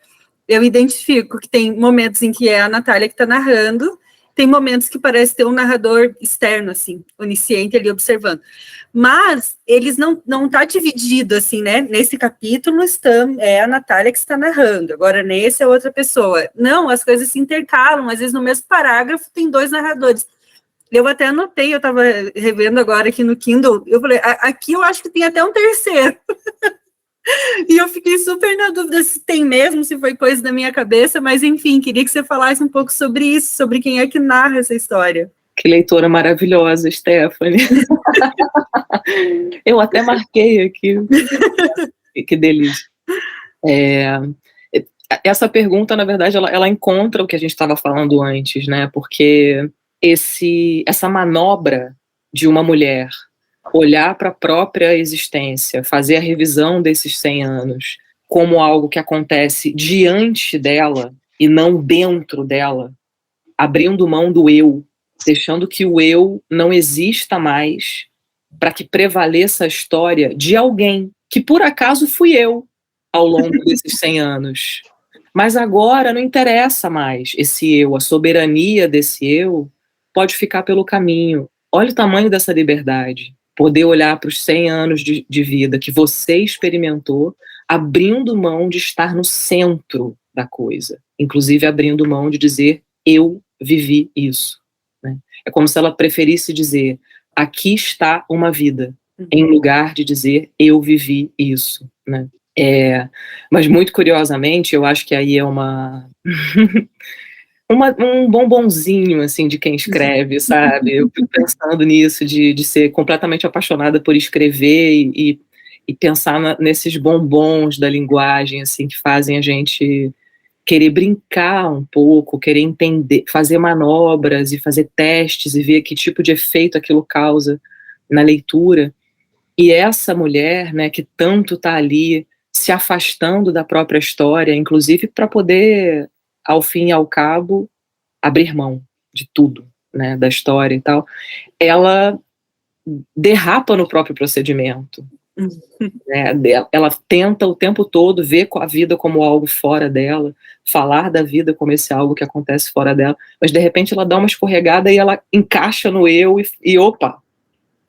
Eu identifico que tem momentos em que é a Natália que tá narrando, tem momentos que parece ter um narrador externo, assim, onisciente ali observando. Mas eles não tá dividido, assim, né? Nesse capítulo é a Natália que está narrando, agora nesse é outra pessoa. Não, as coisas se intercalam, às vezes no mesmo parágrafo tem 2 narradores. Eu até anotei, eu estava revendo agora aqui no Kindle, eu falei, aqui eu acho que tem até um terceiro. E eu fiquei super na dúvida se tem mesmo, se foi coisa da minha cabeça, mas enfim, queria que você falasse um pouco sobre isso, sobre quem é que narra essa história. Que leitora maravilhosa, Stephanie. Eu até marquei aqui. Que delícia. Essa pergunta, na verdade, ela encontra o que a gente estava falando antes, né? Porque essa manobra de uma mulher olhar para a própria existência, fazer a revisão desses 100 anos como algo que acontece diante dela e não dentro dela, abrindo mão do eu, deixando que o eu não exista mais para que prevaleça a história de alguém, que por acaso fui eu ao longo desses 100 anos. Mas agora não interessa mais esse eu, a soberania desse eu pode ficar pelo caminho. Olha o tamanho dessa liberdade, poder olhar para os 100 anos de vida que você experimentou, abrindo mão de estar no centro da coisa, inclusive abrindo mão de dizer, eu vivi isso. Né? É como se ela preferisse dizer, aqui está uma vida, em lugar de dizer, eu vivi isso. Né? Mas muito curiosamente, eu acho que aí é um bombonzinho, assim, de quem escreve, sabe? Eu fico pensando nisso, de ser completamente apaixonada por escrever e pensar nesses bombons da linguagem, assim, que fazem a gente querer brincar um pouco, querer entender, fazer manobras e fazer testes e ver que tipo de efeito aquilo causa na leitura. E essa mulher, né, que tanto está ali se afastando da própria história, inclusive para poder, ao fim e ao cabo, abrir mão de tudo, né, da história e tal, ela derrapa no próprio procedimento. Né, ela tenta o tempo todo ver a vida como algo fora dela, falar da vida como esse algo que acontece fora dela, mas de repente ela dá uma escorregada e ela encaixa no eu e opa,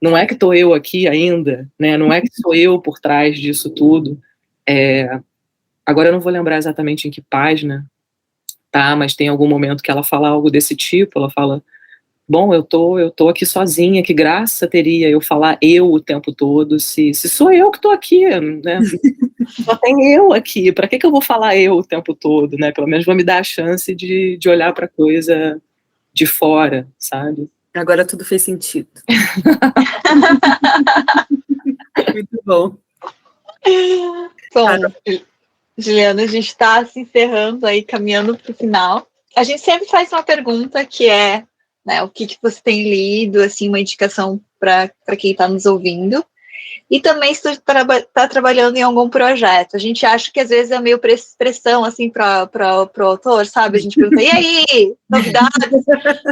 não é que estou eu aqui ainda, né, não é que sou eu por trás disso tudo. Agora eu não vou lembrar exatamente em que página, tá, mas tem algum momento que ela fala algo desse tipo, ela fala, bom, eu tô aqui sozinha, que graça teria eu falar eu o tempo todo, se sou eu que tô aqui, né, só tem eu aqui, pra que eu vou falar eu o tempo todo, né, pelo menos vou me dar a chance de olhar pra coisa de fora, sabe? Agora tudo fez sentido. Muito bom. Bom, Juliana, a gente está se encerrando aí, caminhando para o final. A gente sempre faz uma pergunta que é, né, o que você tem lido, assim, uma indicação para quem está nos ouvindo. E também se tu está trabalhando em algum projeto. A gente acha que às vezes é meio pressão, assim, para o autor, sabe? A gente pergunta, e aí, novidades?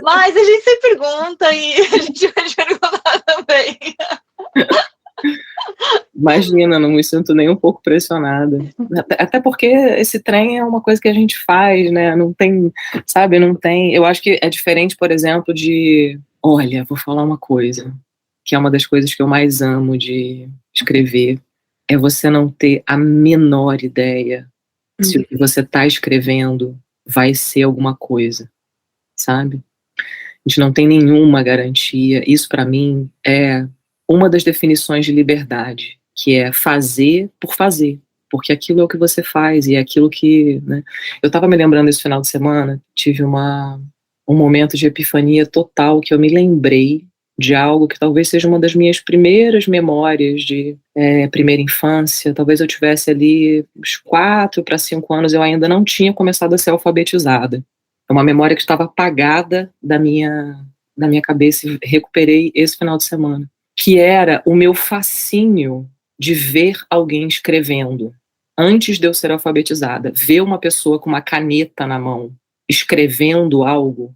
Mas a gente sempre pergunta e a gente vai perguntar também. Imagina, não me sinto nem um pouco pressionada. Até porque esse trem é uma coisa que a gente faz, né? Não tem, sabe, não tem. Eu acho que é diferente, por exemplo, de. Olha, vou falar uma coisa, que é uma das coisas que eu mais amo de escrever, é você não ter a menor ideia se o que você está escrevendo vai ser alguma coisa, sabe? A gente não tem nenhuma garantia. Isso, para mim, é uma das definições de liberdade, que é fazer por fazer, porque aquilo é o que você faz e é aquilo que, né? Eu estava me lembrando esse final de semana, tive um momento de epifania total, que eu me lembrei de algo que talvez seja uma das minhas primeiras memórias de primeira infância. Talvez eu tivesse ali uns 4 para 5 anos, eu ainda não tinha começado a ser alfabetizada. É uma memória que estava apagada da minha cabeça e recuperei esse final de semana, que era o meu fascínio de ver alguém escrevendo. Antes de eu ser alfabetizada, ver uma pessoa com uma caneta na mão, escrevendo algo,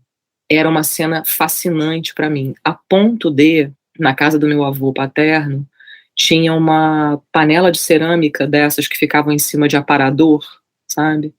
era uma cena fascinante para mim, a ponto de, na casa do meu avô paterno, tinha uma panela de cerâmica dessas que ficavam em cima de aparador, sabe?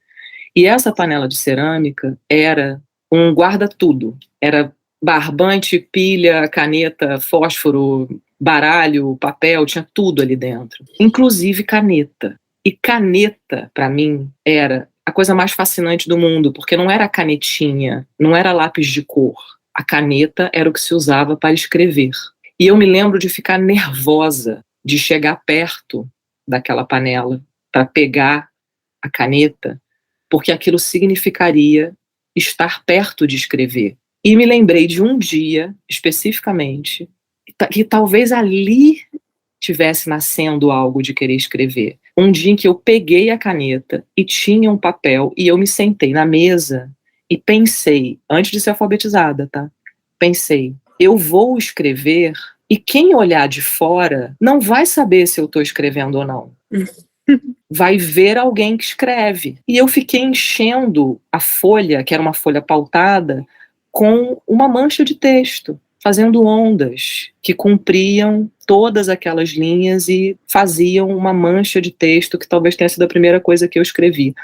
E essa panela de cerâmica era um guarda-tudo. Era barbante, pilha, caneta, fósforo, baralho, papel, tinha tudo ali dentro. Inclusive caneta. E caneta, para mim, era a coisa mais fascinante do mundo, porque não era canetinha, não era lápis de cor. A caneta era o que se usava para escrever. E eu me lembro de ficar nervosa de chegar perto daquela panela para pegar a caneta, porque aquilo significaria estar perto de escrever. E me lembrei de um dia, especificamente, que talvez ali tivesse nascendo algo de querer escrever. Um dia em que eu peguei a caneta e tinha um papel e eu me sentei na mesa e pensei, antes de ser alfabetizada, tá? Pensei, eu vou escrever e quem olhar de fora não vai saber se eu estou escrevendo ou não. Vai ver alguém que escreve. E eu fiquei enchendo a folha, que era uma folha pautada, com uma mancha de texto, fazendo ondas que compriam todas aquelas linhas e faziam uma mancha de texto que talvez tenha sido a primeira coisa que eu escrevi.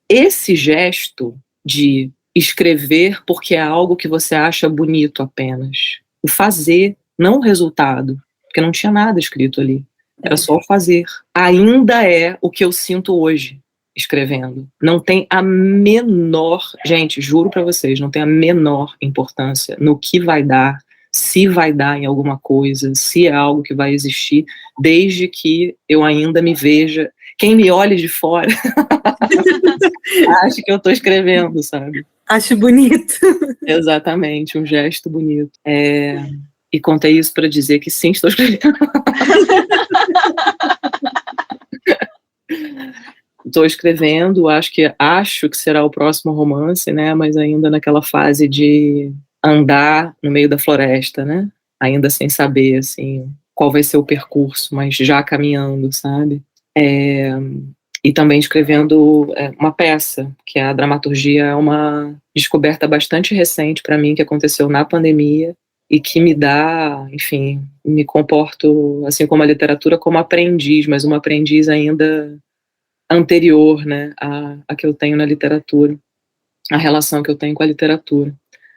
Esse gesto de escrever porque é algo que você acha bonito apenas, o fazer, não o resultado, porque não tinha nada escrito ali. Era só o fazer. Ainda é o que eu sinto hoje, escrevendo. Não tem a menor... Gente, juro pra vocês, não tem a menor importância no que vai dar, se vai dar em alguma coisa, se é algo que vai existir, desde que eu ainda me veja... Quem me olhe de fora acha que eu tô escrevendo, sabe? Acho bonito. Exatamente, um gesto bonito. E contei isso para dizer que sim, estou escrevendo. Estou escrevendo, acho que será o próximo romance, né? Mas ainda naquela fase de andar no meio da floresta, né? Ainda sem saber, assim, qual vai ser o percurso, mas já caminhando, sabe? E também escrevendo uma peça, que a dramaturgia é uma descoberta bastante recente para mim, que aconteceu na pandemia, e que me dá, enfim, me comporto, assim como a literatura, como aprendiz, mas uma aprendiz ainda anterior, né, a que eu tenho na literatura, a relação que eu tenho com a literatura.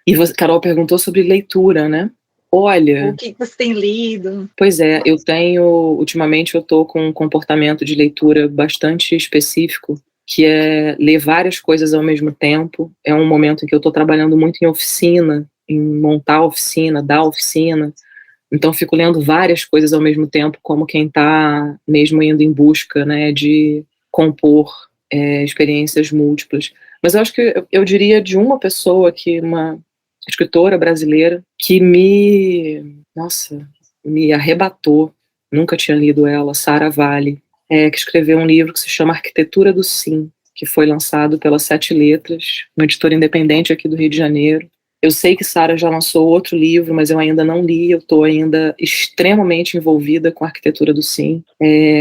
E você, Carol, perguntou sobre leitura, né? Olha... O que você tem lido? Pois é, ultimamente eu estou com um comportamento de leitura bastante específico, que é ler várias coisas ao mesmo tempo. É um momento em que eu estou trabalhando muito em oficina, em montar a oficina, dar oficina. Então fico lendo várias coisas ao mesmo tempo, como quem está mesmo indo em busca, né, de compor experiências múltiplas. Mas eu acho que eu diria de uma pessoa, uma escritora brasileira, que me arrebatou. Nunca tinha lido ela, Sara Vale, que escreveu um livro que se chama Arquitetura do Sim, que foi lançado pela Sete Letras, uma editora independente aqui do Rio de Janeiro. Eu sei que Sara já lançou outro livro, mas eu ainda não li, eu estou ainda extremamente envolvida com a Arquitetura do Sim,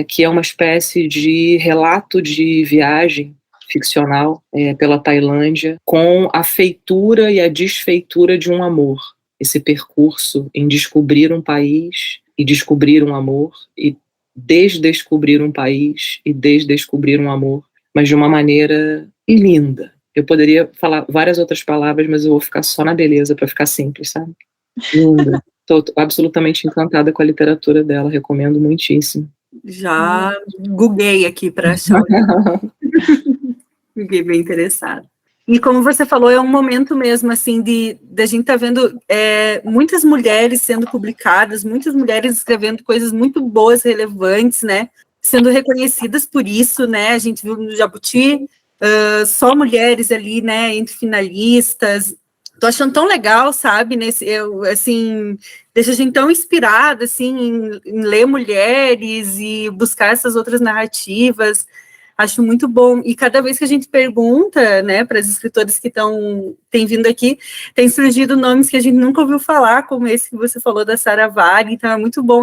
que é uma espécie de relato de viagem ficcional pela Tailândia, com a feitura e a desfeitura de um amor. Esse percurso em descobrir um país e descobrir um amor, e desdescobrir um país e desdescobrir um amor, mas de uma maneira linda. Eu poderia falar várias outras palavras, mas eu vou ficar só na beleza para ficar simples, sabe? Linda. Estou absolutamente encantada com a literatura dela, recomendo muitíssimo. Já googlei aqui para achar. Fiquei bem interessada. E como você falou, é um momento mesmo, assim, de a gente tá vendo muitas mulheres sendo publicadas, muitas mulheres escrevendo coisas muito boas, relevantes, né, sendo reconhecidas por isso, né, a gente viu no Jabuti, só mulheres ali, né, entre finalistas. Tô achando tão legal, sabe, assim, deixa a gente tão inspirada, assim, em ler mulheres e buscar essas outras narrativas. Acho muito bom, e cada vez que a gente pergunta, né, para as escritoras que têm vindo aqui, tem surgido nomes que a gente nunca ouviu falar, como esse que você falou da Sara Vale, então é muito bom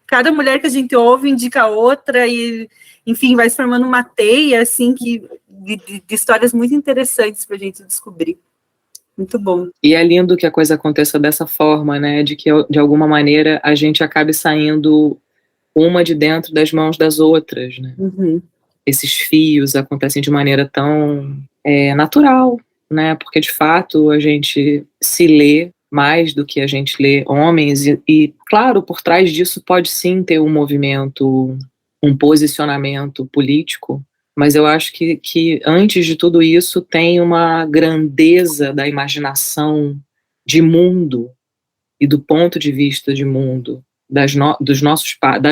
cada mulher que a gente ouve indica outra, e, enfim, vai se formando uma teia, assim, de histórias muito interessantes para a gente descobrir. Muito bom. E é lindo que a coisa aconteça dessa forma, né? De que, de alguma maneira, a gente acabe saindo uma de dentro das mãos das outras, né? Esses fios acontecem de maneira tão natural, né? Porque, de fato, a gente se lê mais do que a gente lê homens e, claro, por trás disso pode sim ter um movimento, um posicionamento político, mas eu acho que antes de tudo isso tem uma grandeza da imaginação de mundo e do ponto de vista de mundo das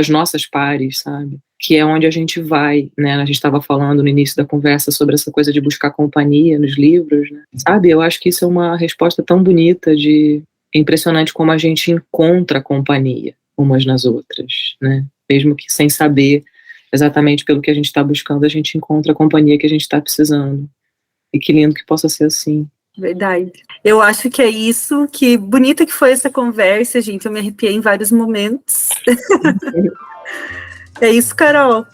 nossas pares, sabe? Que é onde a gente vai, né? A gente estava falando no início da conversa sobre essa coisa de buscar companhia nos livros, né? Sabe? Eu acho que isso é uma resposta tão bonita é impressionante como a gente encontra companhia umas nas outras, né? Mesmo que sem saber exatamente pelo que a gente está buscando, a gente encontra a companhia que a gente está precisando. E que lindo que possa ser assim. Verdade. Eu acho que é isso, que bonita que foi essa conversa, gente. Eu me arrepiei em vários momentos. É isso, Carol.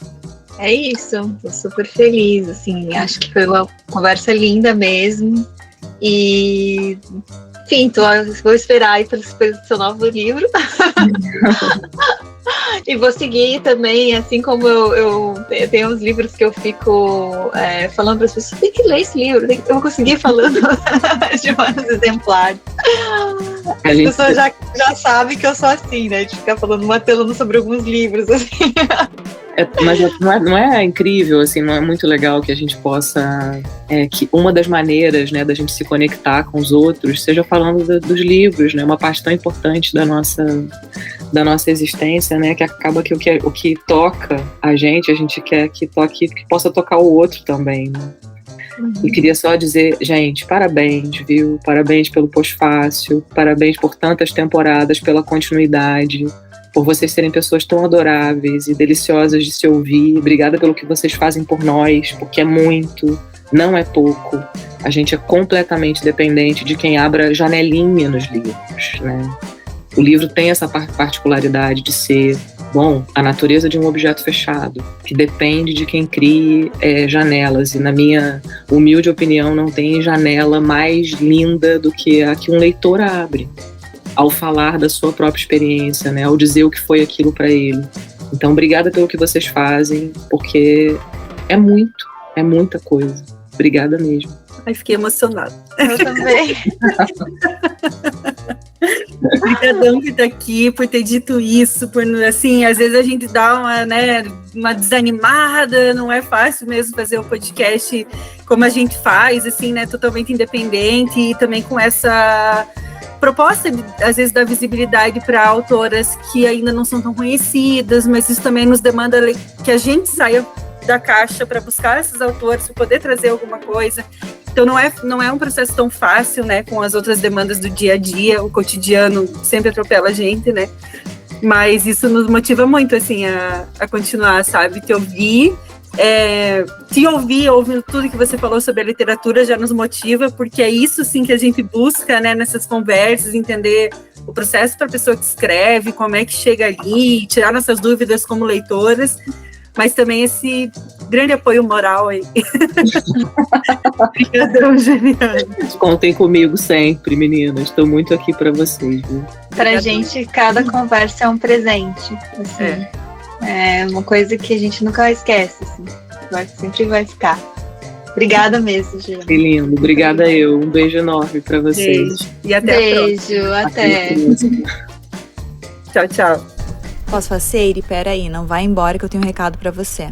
É isso, tô super feliz, assim, acho que foi uma conversa linda mesmo. E, enfim, vou esperar aí pelo seu novo livro. E vou seguir também, assim como eu tenho uns livros que eu fico falando para as pessoas, tem que ler esse livro, eu vou conseguir falando de vários exemplares. As pessoas já sabem que eu sou assim, né, de ficar matando sobre alguns livros, assim. Mas não é incrível, assim, não é muito legal que a gente possa, que uma das maneiras, né, da gente se conectar com os outros seja falando dos livros, né, uma parte tão importante da nossa existência, né, que acaba que o que toca a gente quer que possa tocar o outro também, né. E queria só dizer, gente, parabéns, viu? Parabéns pelo Pós-Fácil, parabéns por tantas temporadas, pela continuidade, por vocês serem pessoas tão adoráveis e deliciosas de se ouvir. Obrigada pelo que vocês fazem por nós, porque é muito, não é pouco. A gente é completamente dependente de quem abra janelinha nos livros, né? O livro tem essa particularidade de ser, a natureza de um objeto fechado, que depende de quem crie janelas. E na minha humilde opinião, não tem janela mais linda do que a que um leitor abre ao falar da sua própria experiência, né, ao dizer o que foi aquilo para ele. Então, obrigada pelo que vocês fazem, porque é muita coisa. Obrigada mesmo. Ai, fiquei emocionada. Eu também. Obrigadão por estar aqui, por ter dito isso, por, assim, às vezes a gente dá uma desanimada, não é fácil mesmo fazer um podcast como a gente faz, assim, né, totalmente independente e também com essa proposta, às vezes, da visibilidade para autoras que ainda não são tão conhecidas, mas isso também nos demanda que a gente saia da caixa para buscar esses autores, para poder trazer alguma coisa. Então não é um processo tão fácil, né, com as outras demandas do dia a dia, o cotidiano sempre atropela a gente, né, mas isso nos motiva muito, assim, a continuar, sabe, te ouvir ouvindo tudo que você falou sobre a literatura já nos motiva, porque é isso, sim, que a gente busca, né, nessas conversas, entender o processo para a pessoa que escreve, como é que chega ali, tirar nossas dúvidas como leitoras, mas também esse grande apoio moral aí. Obrigadão, Juliana. Contem comigo sempre, meninas. Estou muito aqui para vocês. Viu? Pra gente, cada conversa é um presente. Assim. É uma coisa que a gente nunca esquece. Assim. Sempre vai ficar. Obrigada mesmo, Juliana. Que lindo. Obrigada eu. Um beijo enorme para vocês. Beijo. E até a próxima. Até. Tchau, tchau. Pós-faceire, peraí, não vai embora que eu tenho um recado pra você.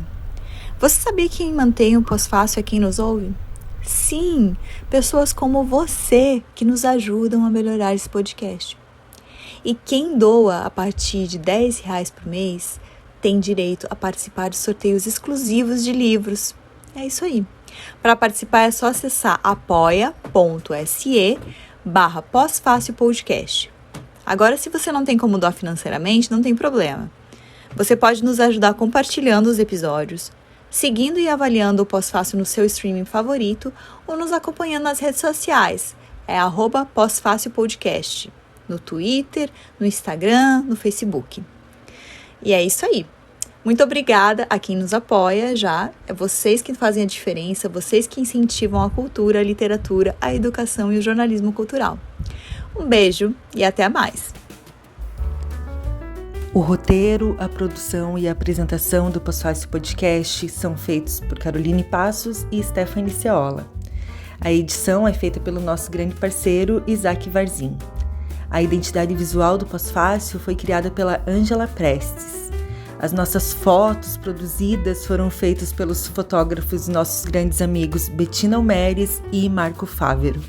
Você sabia que quem mantém o Pós-Fácil é quem nos ouve? Sim, pessoas como você que nos ajudam a melhorar esse podcast. E quem doa a partir de R$10 por mês tem direito a participar de sorteios exclusivos de livros. É isso aí. Para participar é só acessar apoia.se/Pós-Fácil-Podcast. Agora, se você não tem como doar financeiramente, não tem problema. Você pode nos ajudar compartilhando os episódios, seguindo e avaliando o Pós-Fácil no seu streaming favorito ou nos acompanhando nas redes sociais. É @PósFácilPodcast, no Twitter, no Instagram, no Facebook. E é isso aí. Muito obrigada a quem nos apoia já. É vocês que fazem a diferença, vocês que incentivam a cultura, a literatura, a educação e o jornalismo cultural. Um beijo e até mais! O roteiro, a produção e a apresentação do Pós-Fácil Podcast são feitos por Caroline Passos e Stephanie Ceola. A edição é feita pelo nosso grande parceiro Isaac Varzim. A identidade visual do Pós-Fácil foi criada pela Ângela Prestes. As nossas fotos produzidas foram feitas pelos fotógrafos nossos grandes amigos Bettina Almeres e Marco Fávero.